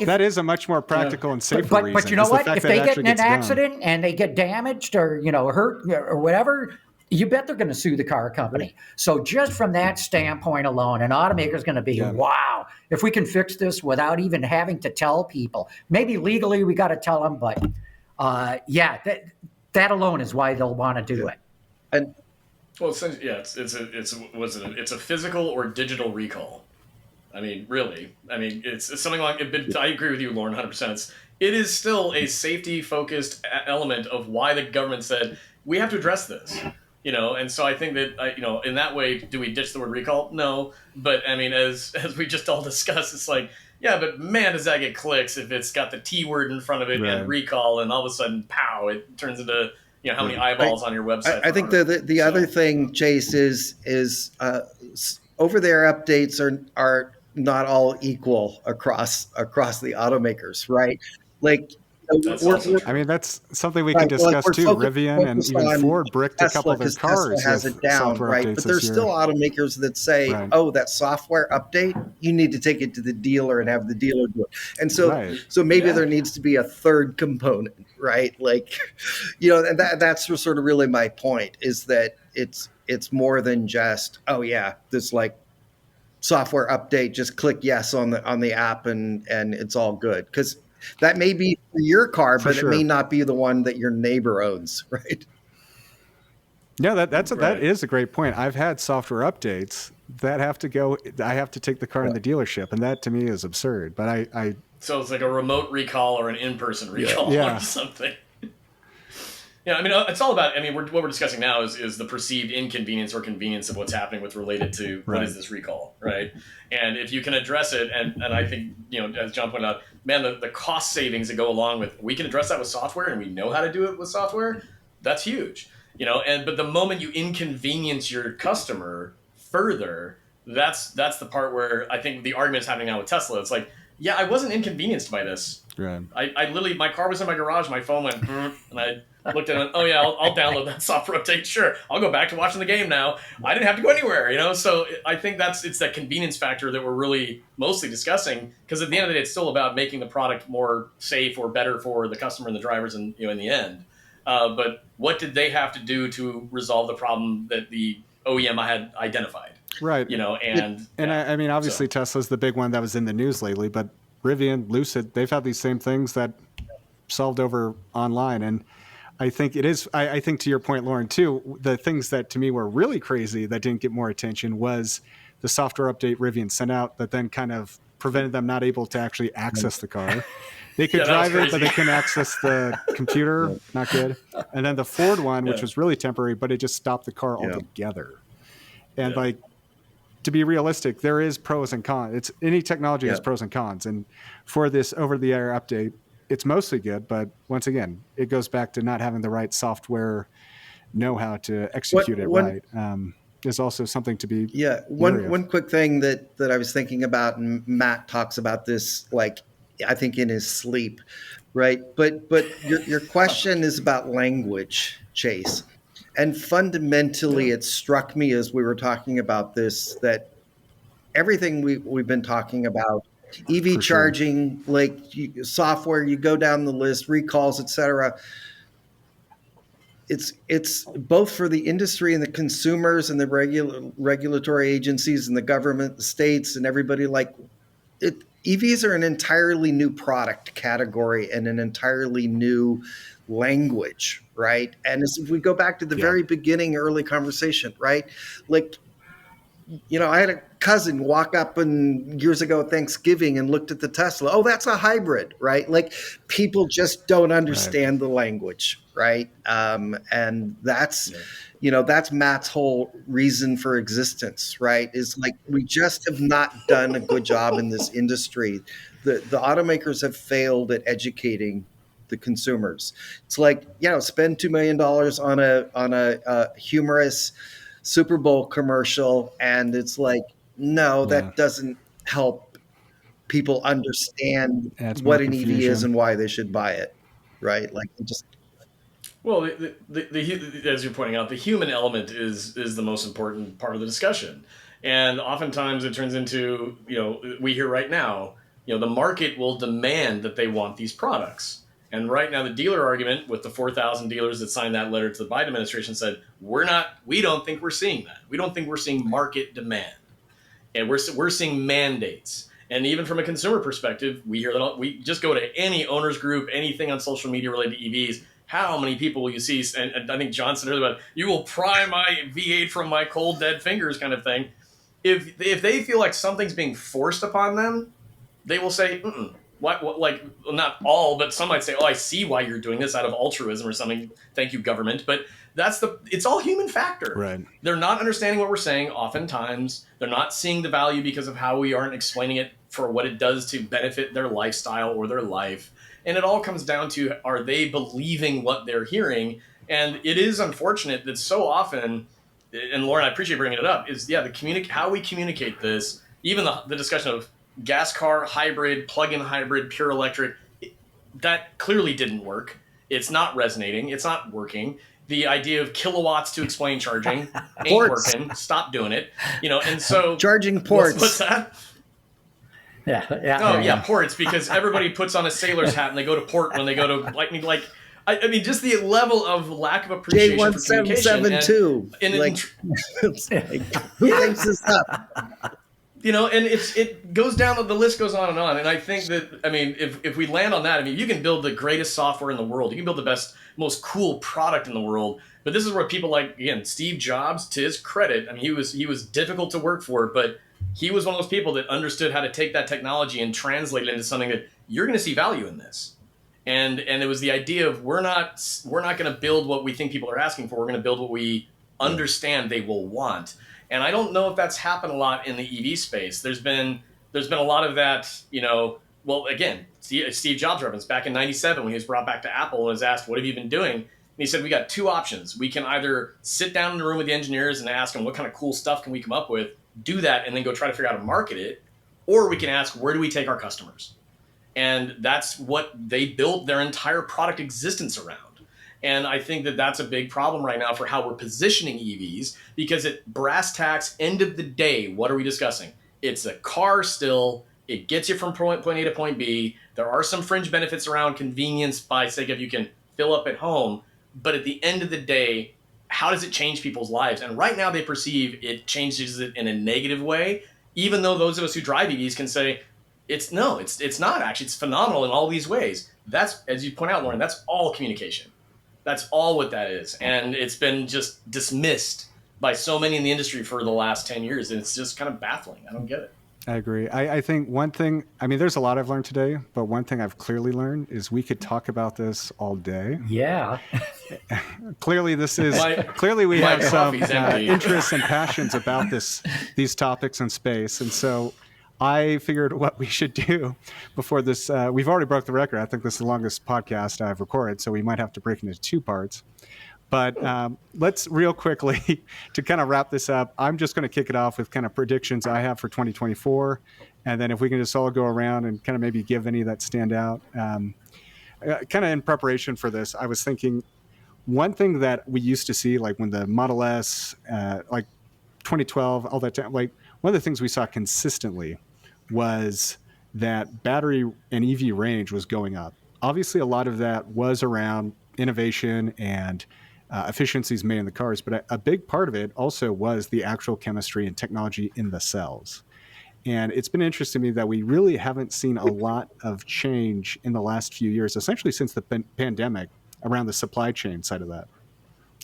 That is a much more practical and safer reason. But you know what? If they get in an accident and they get damaged or hurt or whatever, you bet they're going to sue the car company. So just from that standpoint alone, an automaker is going to be, wow, if we can fix this without even having to tell people. Maybe legally we got to tell them, but that alone is why they'll want to do it. And it's a physical or digital recall. I mean, really. I mean, it's something like I agree with you, Loren, 100%. It is still a safety-focused element of why the government said we have to address this. And so I think that, in that way, do we ditch the word recall? No. But, I mean, as we just all discussed, it's like, yeah, but man, does that get clicks if it's got the T word in front of it and recall, and all of a sudden, pow, it turns into, how many eyeballs on your website. I think the other thing, Chase, is over-the-air updates are not all equal across the automakers, right? Like, that's something we can discuss too. Rivian and even Ford bricked a couple of their cars. Tesla has it down, right? But there's still automakers that say, "Oh, that software update, you need to take it to the dealer and have the dealer do it." And so maybe there needs to be a third component, right? Like, and that's sort of really my point, is that it's more than just, this like software update, just click yes on the app and it's all good, because that may be for your car, but it may not be the one that your neighbor owns, right? Yeah, that is a great point. I've had software updates that have to go. I have to take the car to the dealership, and that to me is absurd. But so it's like a remote recall or an in-person recall or something. I mean, it's all about, I mean, what we're discussing now is the perceived inconvenience or convenience of what's happening with related to what is this recall, right? And if you can address it, and I think, as John pointed out, man, the cost savings that go along with, we can address that with software and we know how to do it with software, that's huge, but the moment you inconvenience your customer further, that's the part where I think the argument is happening now with Tesla. It's like, yeah, I wasn't inconvenienced by this. Right. I literally, my car was in my garage, my phone went, and I looked at it, oh yeah, I'll download that software update. Sure, I'll go back to watching the game now. I didn't have to go anywhere, So I think it's that convenience factor that we're really mostly discussing, because at the end of the day, it's still about making the product more safe or better for the customer and the drivers, and in the end. But what did they have to do to resolve the problem that the OEM had identified? Right. I mean, obviously Tesla's the big one that was in the news lately, but Rivian, Lucid, they've had these same things that solved over online. And I think it is, I think to your point, Loren, too, the things that to me were really crazy that didn't get more attention was the software update Rivian sent out that then kind of prevented them not able to actually access the car. They could drive it, but they couldn't access the computer. Not good. And then the Ford one, which was really temporary, but it just stopped the car altogether. And to be realistic, there is pros and cons. Any technology has pros and cons. And for this over-the-air update, it's mostly good. But once again, it goes back to not having the right software know-how to execute it right. Is also something to be one quick thing that I was thinking about, and Matt talks about this, like, I think in his sleep, right? But your question is about language, Chase. And fundamentally, it struck me as we were talking about this, that everything we've been talking about, EV charging, like software, you go down the list, recalls, et cetera. It's both for the industry and the consumers and the regulatory agencies and the government, the states, and everybody. Like, EVs are an entirely new product category and an entirely new language, right? And if we go back to the very beginning, early conversation, right? Like, I had a cousin walk up years ago at Thanksgiving and looked at the Tesla. Oh, that's a hybrid, right? Like, people just don't understand the language, right? And that's, that's Matt's whole reason for existence, right? Is like, we just have not done a good job in this industry. The automakers have failed at educating the consumers. It's like, spend $2 million on a humorous Super Bowl commercial, and it's like, no, that doesn't help people understand what an EV is and why they should buy it, right? Like, just. Well, as you're pointing out, the human element is the most important part of the discussion, and oftentimes it turns into, we hear right now, the market will demand that they want these products. And right now, the dealer argument with the 4,000 dealers that signed that letter to the Biden administration said, we don't think we're seeing that. We don't think we're seeing market demand. And we're seeing mandates. And even from a consumer perspective, we hear that we just go to any owners group, anything on social media related to EVs. How many people will you see? And I think John said earlier about, you will pry my V8 from my cold, dead fingers kind of thing. If they feel like something's being forced upon them, they will say, What, like, well, not all, but some might say, oh, I see why you're doing this out of altruism or something. Thank you, government. But it's all human factor. Right. They're not understanding what we're saying oftentimes. They're not seeing the value because of how we aren't explaining it for what it does to benefit their lifestyle or their life. And it all comes down to, are they believing what they're hearing? And it is unfortunate that so often, and Loren, I appreciate bringing it up, is, how we communicate this, even the discussion of gas car, hybrid, plug-in hybrid, pure electric, that clearly didn't work. It's not resonating. It's not working. The idea of kilowatts to explain charging ain't working. Stop doing it. And so charging ports. What's that? Yeah. Ports, because everybody puts on a sailor's hat and they go to port when they go to I mean, just the level of lack of appreciation for communication. J1772. Who thinks this up? And it goes down, the list goes on. And I think that, I mean, if we land on that, I mean, you can build the greatest software in the world. You can build the best, most cool product in the world. But this is where people like, again, Steve Jobs, to his credit, I mean, he was difficult to work for, but he was one of those people that understood how to take that technology and translate it into something that you're going to see value in this. And it was the idea of we're not going to build what we think people are asking for. We're going to build what we understand they will want. And I don't know if that's happened a lot in the EV space. There's been a lot of that, well, again, Steve Jobs reference back in 97 when he was brought back to Apple and was asked, what have you been doing? And he said, we got two options. We can either sit down in the room with the engineers and ask them what kind of cool stuff can we come up with, do that, and then go try to figure out how to market it. Or we can ask, where do we take our customers? And that's what they built their entire product existence around. And I think that that's a big problem right now for how we're positioning EVs, because at brass tacks, end of the day, what are we discussing? It's a car still. It gets you from point A to point B. There are some fringe benefits around convenience by sake of you can fill up at home. But at the end of the day, how does it change people's lives? And right now they perceive it changes it in a negative way, even though those of us who drive EVs can say, it's not actually. It's phenomenal in all these ways. That's, as you point out, Loren, that's all communication. That's all what that is. And it's been just dismissed by so many in the industry for the last 10 years. And it's just kind of baffling. I don't get it. I agree. I think one thing, there's a lot I've learned today, but one thing I've clearly learned is we could talk about this all day. Yeah. Clearly we have some interests and passions about these topics in space. And so I figured what we should do before this, we've already broke the record. I think this is the longest podcast I've recorded, so we might have to break it into two parts. But let's real quickly, to kind of wrap this up, I'm just going to kick it off with kind of predictions I have for 2024. And then if we can just all go around and kind of maybe give any that stand out. Kind of in preparation for this, I was thinking one thing that we used to see, like when the Model S, like 2012, all that time, like one of the things we saw consistently was that battery and EV range was going up. Obviously, a lot of that was around innovation and efficiencies made in the cars, but a big part of it also was the actual chemistry and technology in the cells. And it's been interesting to me that we really haven't seen a lot of change in the last few years, essentially since the pandemic, around the supply chain side of that.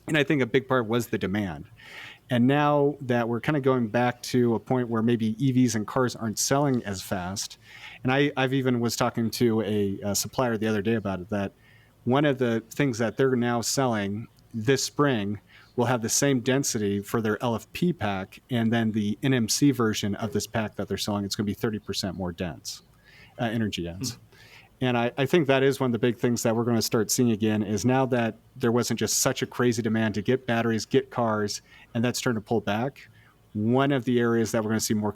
And I think a big part was the demand. And now that we're kind of going back to a point where maybe EVs and cars aren't selling as fast, and I've even was talking to a supplier the other day about it, that one of the things that they're now selling this spring will have the same density for their LFP pack, and then the NMC version of this pack that they're selling, it's going to be 30% more dense, energy dense. And I think that is one of the big things that we're going to start seeing again, is now that there wasn't just such a crazy demand to get batteries, get cars, and that's starting to pull back. One of the areas that we're going to see more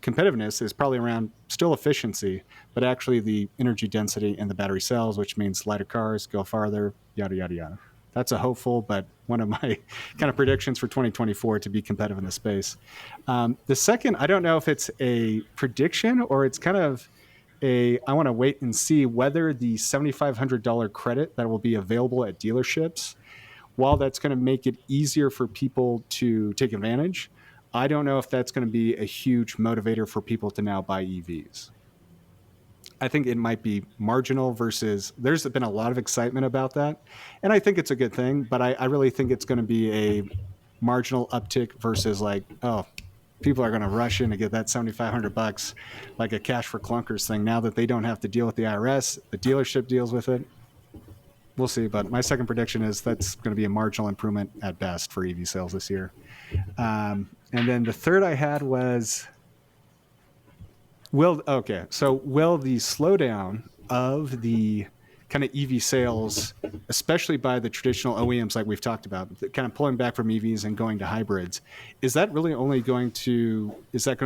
competitiveness is probably around still efficiency, but actually the energy density in the battery cells, which means lighter cars, go farther, yada, yada, yada. That's a hopeful, but one of my kind of predictions for 2024 to be competitive in the space. The second, I don't know if it's a prediction or it's kind of I want to wait and see whether the $7,500 credit that will be available at dealerships, while that's going to make it easier for people to take advantage, I don't know if that's going to be a huge motivator for people to now buy EVs. I think it might be marginal versus there's been a lot of excitement about that. And I think it's a good thing, but I really think it's going to be a marginal uptick versus like, oh, people are going to rush in to get that $7,500 like a cash for clunkers thing now that they don't have to deal with the IRS. The dealership deals with it. We'll see. But my second prediction is that's going to be a marginal improvement at best for EV sales this year. And then the third I had was, will the slowdown of the kind of EV sales, especially by the traditional OEMs like we've talked about, kind of pulling back from EVs and going to hybrids, is that really only going to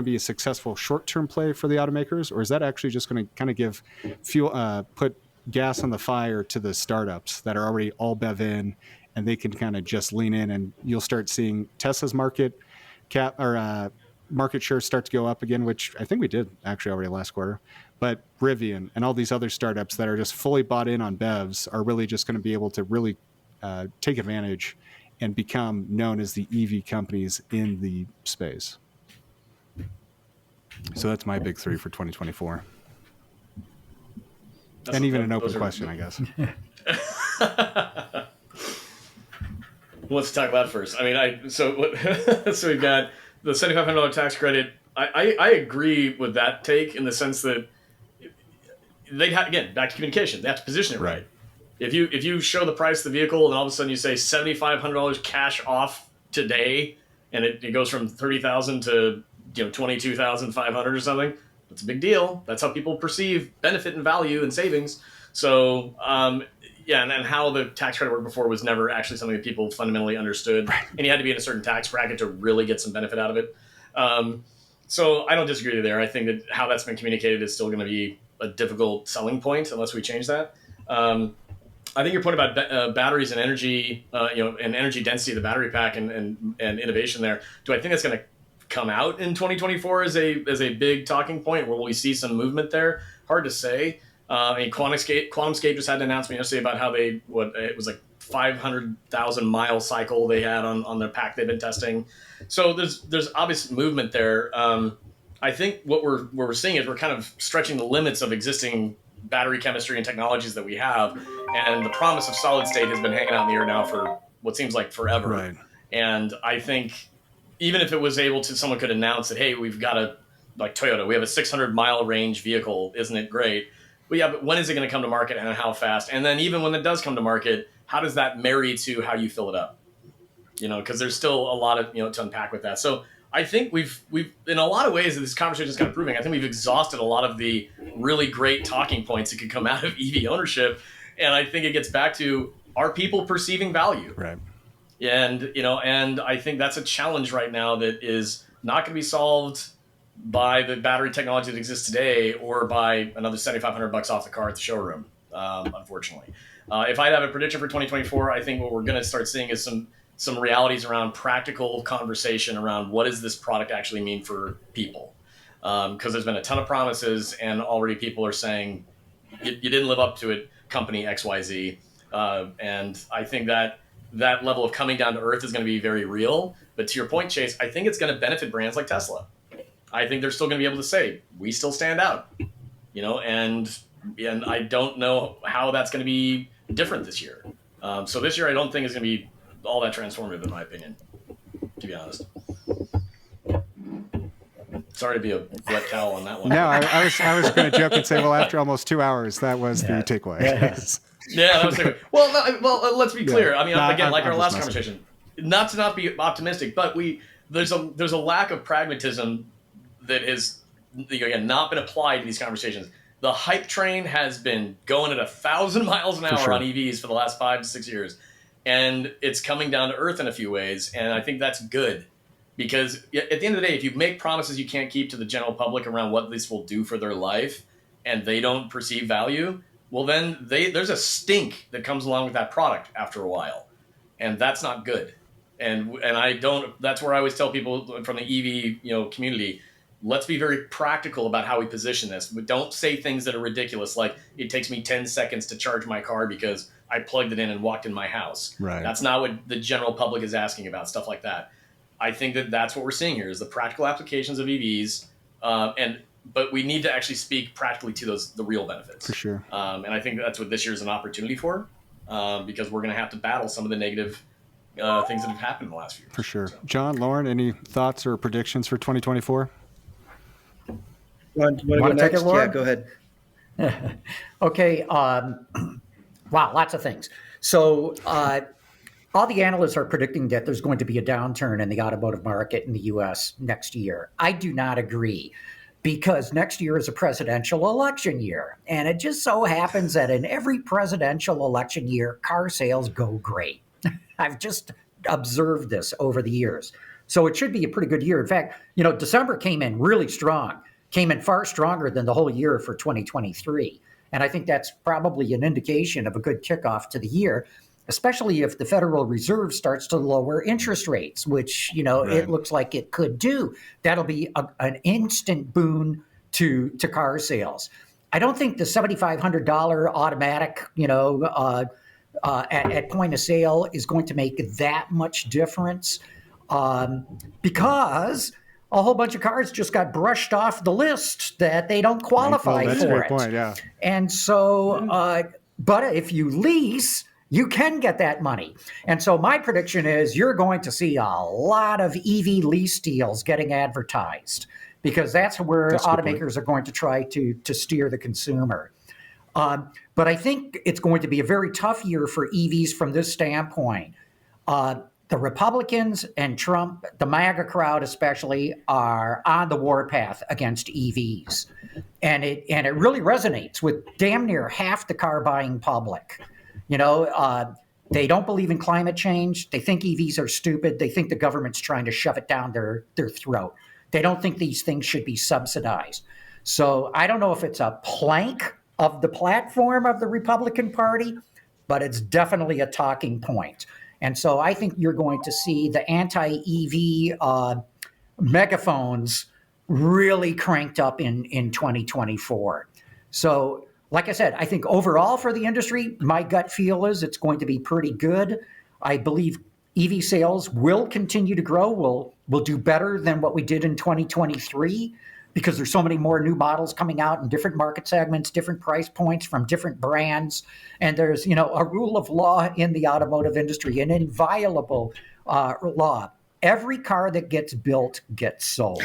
be a successful short-term play for the automakers, or is that actually just going to kind of give fuel, put gas on the fire to the startups that are already all BEV in, and they can kind of just lean in, and you'll start seeing Tesla's market share start to go up again, which I think we did actually already last quarter. But Rivian and all these other startups that are just fully bought in on BEVs are really just going to be able to really take advantage and become known as the EV companies in the space. So that's my big three for 2024. And even an open question, I guess. Let's talk about it first. So we've got the $7,500 tax credit. I agree with that take in the sense that they'd have, again, back to communication. They have to position it right. If you show the price of the vehicle and all of a sudden you say $7,500 cash off today, and it goes from $30,000 to $22,500 or something, that's a big deal. That's how people perceive benefit and value and savings. So and how the tax credit worked before was never actually something that people fundamentally understood, and you had to be in a certain tax bracket to really get some benefit out of it. So I don't disagree with you there. I think that how that's been communicated is still going to be a difficult selling point unless we change that. I think your point about batteries and energy, and energy density of the battery pack and innovation there. Do I think that's going to come out in 2024 as a big talking point? Where will we see some movement there? Hard to say. QuantumScape just had an announcement yesterday about how it was like 500,000 mile cycle they had on their pack they've been testing. So there's obvious movement there. I think what we're seeing is we're kind of stretching the limits of existing battery chemistry and technologies that we have, and the promise of solid state has been hanging out in the air now for what seems like forever. Right. And I think even if it was someone could announce that, hey, we've got like Toyota, we have a 600 mile range vehicle, isn't it great? But yeah, but when is it going to come to market and how fast? And then even when it does come to market, how does that marry to how you fill it up? Because there's still a lot of to unpack with that. So I think we've in a lot of ways, this conversation is kind of proving, I think we've exhausted a lot of the really great talking points that could come out of EV ownership. And I think it gets back to, are people perceiving value? Right. And, and I think that's a challenge right now that is not going to be solved by the battery technology that exists today or by another $7,500 off the car at the showroom, unfortunately. If I'd have a prediction for 2024, I think what we're going to start seeing is some realities around practical conversation around what does this product actually mean for people? Because there's been a ton of promises and already people are saying, you didn't live up to it, company XYZ. And I think that level of coming down to earth is going to be very real. But to your point, Chase, I think it's going to benefit brands like Tesla. I think they're still going to be able to say, we still stand out, and I don't know how that's going to be different this year. So this year, I don't think is going to be all that transformative, in my opinion, to be honest. Sorry to be a wet towel on that one. No, I was going to joke and say, well, after almost 2 hours, that was the takeaway. Yes. Yeah, that was the takeaway. Well, let's be clear. I mean, again, like our last conversation, not to not be optimistic, but there's a lack of pragmatism that is, again, not been applied to these conversations. The hype train has been going at 1,000 miles an hour on EVs for the last 5 to 6 years. And it's coming down to earth in a few ways. And I think that's good because at the end of the day, if you make promises you can't keep to the general public around what this will do for their life and they don't perceive value, well, then there's a stink that comes along with that product after a while. And that's not good. And that's where I always tell people from the EV community, let's be very practical about how we position this. We don't say things that are ridiculous, like it takes me 10 seconds to charge my car because I plugged it in and walked in my house. Right. That's not what the general public is asking about, stuff like that. I think that's what we're seeing here is the practical applications of EVs, but we need to actually speak practically to the real benefits. For sure. And I think that's what this year is an opportunity for, because we're going to have to battle some of the negative things that have happened in the last few years. For sure. So. John, Loren, any thoughts or predictions for 2024? Want to go next? Yeah, go ahead. Okay. Wow, lots of things. So all the analysts are predicting that there's going to be a downturn in the automotive market in the U.S. next year. I do not agree because next year is a presidential election year. And it just so happens that in every presidential election year, car sales go great. I've just observed this over the years. So it should be a pretty good year. In fact, December came in really strong. Came in far stronger than the whole year for 2023. And I think that's probably an indication of a good kickoff to the year, especially if the Federal Reserve starts to lower interest rates, which, it looks like it could do. That'll be an instant boon to car sales. I don't think the $7,500 automatic, at point of sale is going to make that much difference because a whole bunch of cars just got brushed off the list that they don't qualify for. That's a great point, yeah. And so, but if you lease, you can get that money. And so my prediction is you're going to see a lot of EV lease deals getting advertised because that's where automakers are going to try to steer the consumer. But I think it's going to be a very tough year for EVs from this standpoint. The Republicans and Trump, the MAGA crowd especially, are on the warpath against EVs. And it really resonates with damn near half the car buying public. They don't believe in climate change. They think EVs are stupid. They think the government's trying to shove it down their throat. They don't think these things should be subsidized. So I don't know if it's a plank of the platform of the Republican Party, but it's definitely a talking point. And so I think you're going to see the anti-EV megaphones really cranked up in 2024. So like I said, I think overall for the industry, my gut feel is it's going to be pretty good. I believe EV sales will continue to grow. We'll do better than what we did in 2023 because there's so many more new models coming out in different market segments, different price points from different brands. And there's, a rule of law in the automotive industry, an inviolable law. Every car that gets built gets sold.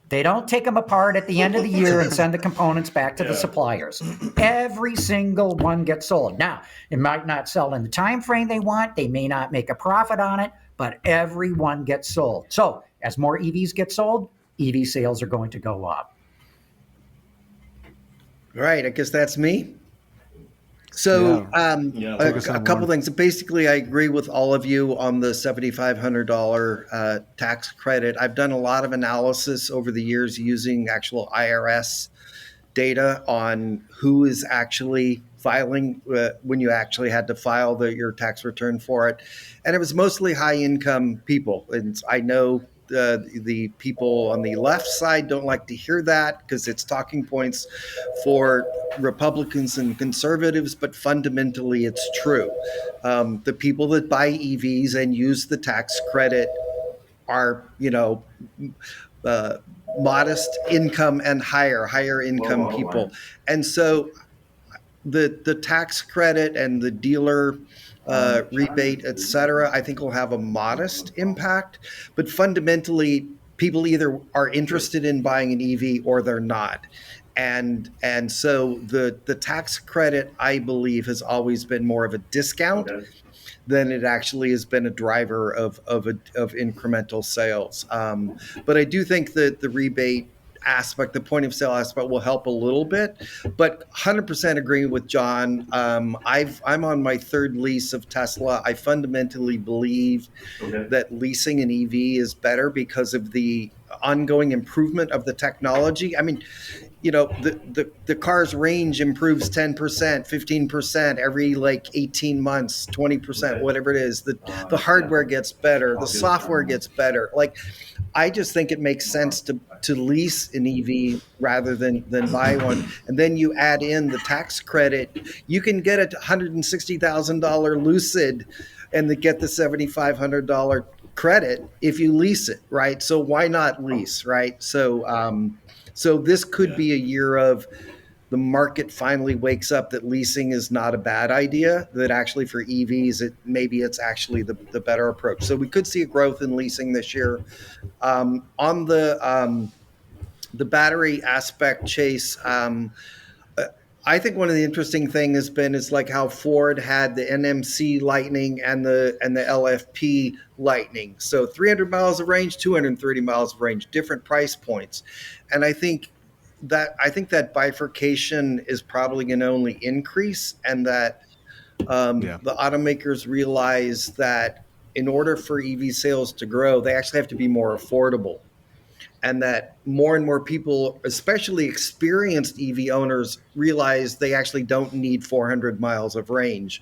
They don't take them apart at the end of the year and send the components back to the suppliers. Every single one gets sold. Now, it might not sell in the time frame they want. They may not make a profit on it, but every one gets sold. So as more EVs get sold, EV sales are going to go up. Right. I guess that's me. So a couple things. Basically, I agree with all of you on the $7,500 tax credit. I've done a lot of analysis over the years using actual IRS data on who is actually filing when you actually had to file your tax return for it. And it was mostly high-income people. And I know the people on the left side don't like to hear that because it's talking points for Republicans and conservatives, but fundamentally it's true. The people that buy EVs and use the tax credit are, modest income and higher income people. Right. And so the tax credit and the dealer rebate, et cetera, I think will have a modest impact. But fundamentally, people either are interested in buying an EV or they're not. And so the tax credit, I believe, has always been more of a discount than it actually has been a driver of incremental sales. But I do think that the rebate aspect, the point of sale aspect will help a little bit, but 100% agree with John. I'm on my third lease of Tesla. I fundamentally believe that leasing an EV is better because of the ongoing improvement of the technology. I mean, the car's range improves 10%, 15% every 18 months, 20%, whatever it is. The hardware gets better, the software gets better. I just think it makes sense to lease an EV rather than buy one. And then you add in the tax credit. You can get a $160,000 Lucid and get the $7,500 credit if you lease it, right? So why not lease, right? So this could be a year of the market finally wakes up that leasing is not a bad idea, that actually for EVs, it's actually the better approach. So we could see a growth in leasing this year. On the battery aspect, Chase, I think one of the interesting things is how Ford had the NMC Lightning and the LFP Lightning. So 300 miles of range, 230 miles of range, different price points. And I think that bifurcation is probably going to only increase, and that the automakers realize that in order for EV sales to grow, they actually have to be more affordable. And that more and more people, especially experienced EV owners, realize they actually don't need 400 miles of range.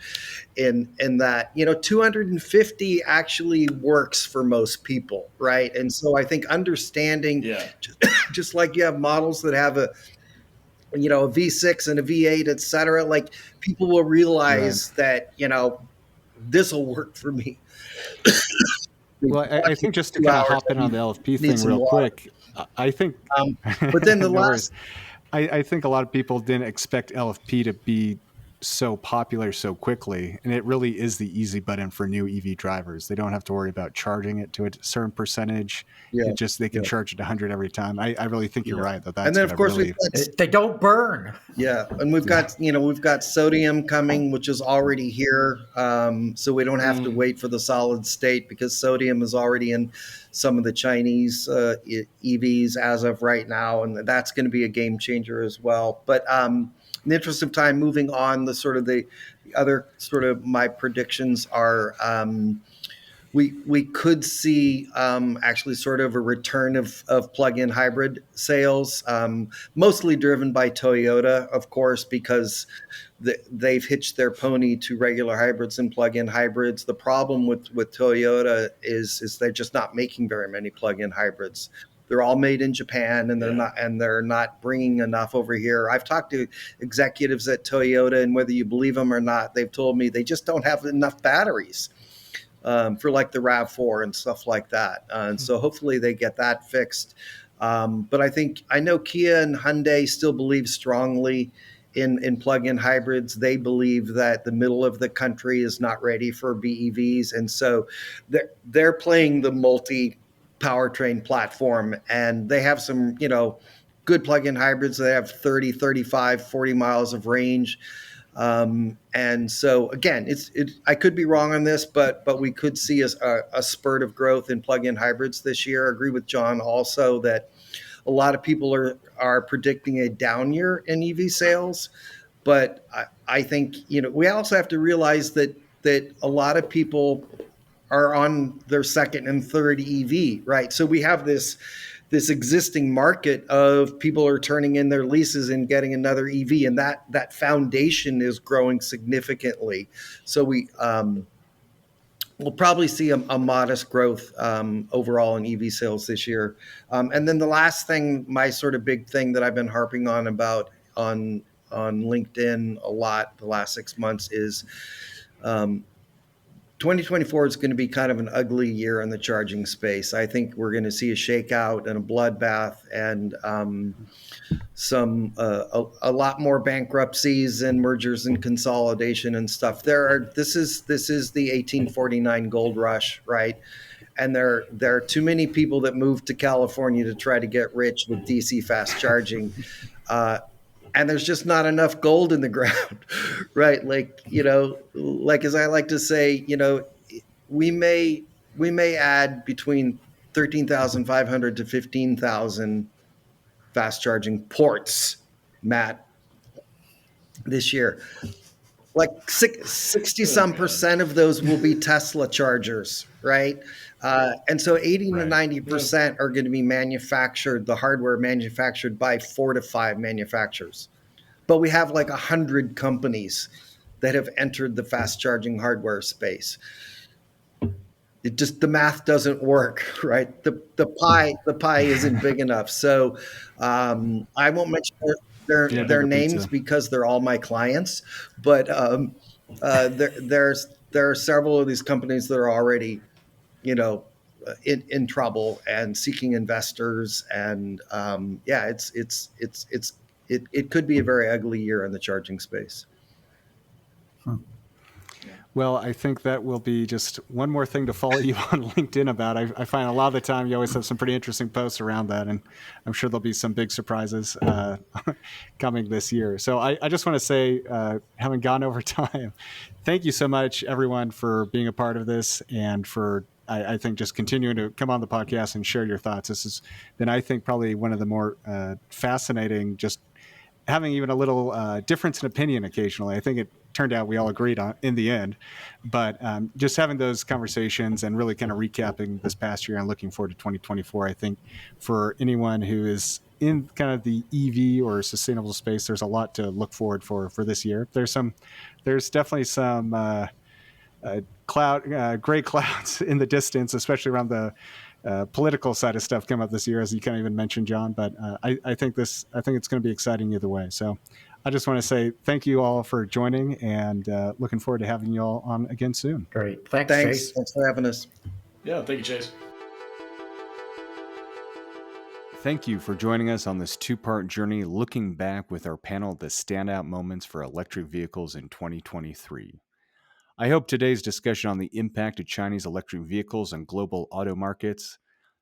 In that, 250 actually works for most people, right? And so I think understanding, just like you have models that have a V6 and a V8, et cetera, people will realize that, this will work for me. Well, I think just to kind of hop in on the LFP thing real quick, I think, but then the last, I think a lot of people didn't expect LFP to be so popular so quickly, and it really is the easy button for new EV drivers. They don't have to worry about charging it to a certain percentage. Yeah. They can charge it 100 every time. I really think you're right. That's and then of course really... they don't burn. Yeah, and we've got sodium coming, which is already here. So we don't have to wait for the solid state, because sodium is already in some of the Chinese EVs as of right now, and that's going to be a game changer as well. But in the interest of time, moving on, the other sort of my predictions are we could see actually sort of a return of plug-in hybrid sales, mostly driven by Toyota, of course, because they've hitched their pony to regular hybrids and plug-in hybrids. The problem with Toyota is they're just not making very many plug-in hybrids. They're all made in Japan, and they're not bringing enough over here. I've talked to executives at Toyota, and whether you believe them or not, they've told me they just don't have enough batteries for like the RAV4 and stuff like that. And so hopefully they get that fixed. But I know Kia and Hyundai still believe strongly in plug-in hybrids. They believe that the middle of the country is not ready for BEVs, and so they're playing the multi-powertrain platform, and they have some good plug-in hybrids. They have 30, 35, 40 miles of range. And so again, I could be wrong on this, but we could see a spurt of growth in plug-in hybrids this year. I agree with John also that a lot of people are predicting a down year in EV sales, but I think we also have to realize that a lot of people are on their second and third EV, right? So we have this existing market of people are turning in their leases and getting another EV, and that foundation is growing significantly. So we'll probably see a modest growth overall in EV sales this year. And then the last thing, my sort of big thing that I've been harping on about on LinkedIn a lot the last 6 months is 2024 is going to be kind of an ugly year in the charging space. I think we're going to see a shakeout and a bloodbath, and a lot more bankruptcies and mergers and consolidation and stuff. This is the 1849 gold rush, right? And there are too many people that moved to California to try to get rich with DC fast charging. And there's just not enough gold in the ground, right? Like as I like to say, we may add between 13,500 to 15,000 fast charging ports, Matt, this year. Like 60 some percent of those will be Tesla chargers, right? And so 80 to 90% are going to be manufactured, the hardware manufactured by 4 to 5 manufacturers. But we have like 100 companies that have entered the fast charging hardware space. The math doesn't work, right? The pie isn't big enough. So I won't mention their names because they're all my clients, but there are several of these companies that are already in trouble and seeking investors, and it could be a very ugly year in the charging space. Well, I think that will be just one more thing to follow you on LinkedIn about. I find a lot of the time you always have some pretty interesting posts around that, and I'm sure there'll be some big surprises coming this year. So I just want to say, having gone over time, thank you so much, everyone, for being a part of this, and for I think just continuing to come on the podcast and share your thoughts. This has been, I think, probably one of the more fascinating, just having even a little difference in opinion occasionally. I think it turned out we all agreed on in the end, but just having those conversations and really kind of recapping this past year and looking forward to 2024, I think for anyone who is in kind of the EV or sustainable space, there's a lot to look forward for this year. There's definitely some gray clouds in the distance, especially around the political side of stuff come up this year, as you kind of even mentioned, John. But I think it's going to be exciting either way. So I just want to say thank you all for joining, and looking forward to having you all on again soon. Great. Thanks, Chase. Thanks for having us. Yeah, thank you, Chase. Thank you for joining us on this two-part journey looking back with our panel the standout moments for electric vehicles in 2023. I hope today's discussion on the impact of Chinese electric vehicles on global auto markets,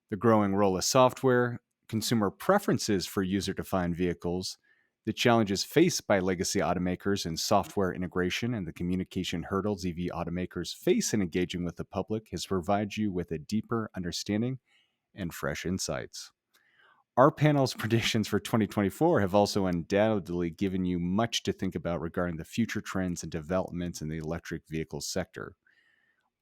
the growing role of software, consumer preferences for user-defined vehicles, the challenges faced by legacy automakers in software integration, and the communication hurdles EV automakers face in engaging with the public has provided you with a deeper understanding and fresh insights. Our panel's predictions for 2024 have also undoubtedly given you much to think about regarding the future trends and developments in the electric vehicle sector.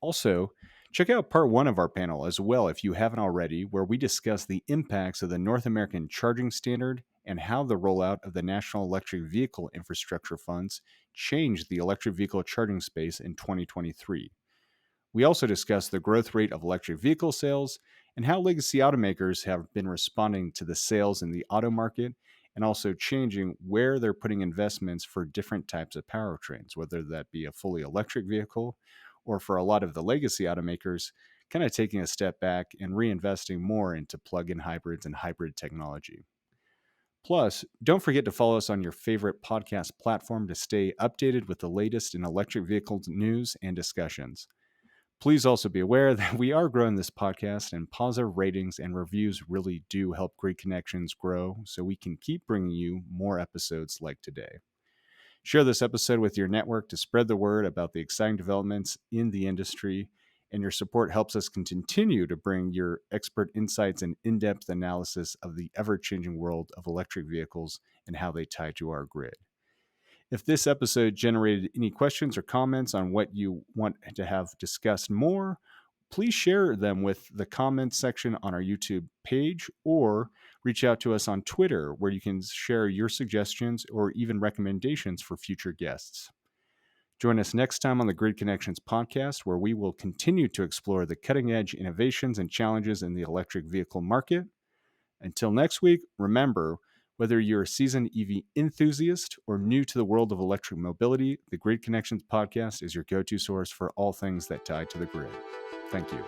Also, check out part 1 of our panel as well if you haven't already, where we discuss the impacts of the North American charging standard and how the rollout of the National Electric Vehicle Infrastructure Funds changed the electric vehicle charging space in 2023. We also discuss the growth rate of electric vehicle sales and how legacy automakers have been responding to the sales in the auto market and also changing where they're putting investments for different types of powertrains, whether that be a fully electric vehicle or for a lot of the legacy automakers, kind of taking a step back and reinvesting more into plug-in hybrids and hybrid technology. Plus, don't forget to follow us on your favorite podcast platform to stay updated with the latest in electric vehicle news and discussions. Please also be aware that we are growing this podcast, and positive ratings and reviews really do help Grid Connections grow so we can keep bringing you more episodes like today. Share this episode with your network to spread the word about the exciting developments in the industry, and your support helps us continue to bring your expert insights and in-depth analysis of the ever-changing world of electric vehicles and how they tie to our grid. If this episode generated any questions or comments on what you want to have discussed more, please share them with the comments section on our YouTube page or reach out to us on Twitter, where you can share your suggestions or even recommendations for future guests. Join us next time on the Grid Connections podcast, where we will continue to explore the cutting-edge innovations and challenges in the electric vehicle market. Until next week, remember, whether you're a seasoned EV enthusiast or new to the world of electric mobility, the Grid Connections podcast is your go-to source for all things that tie to the grid. Thank you.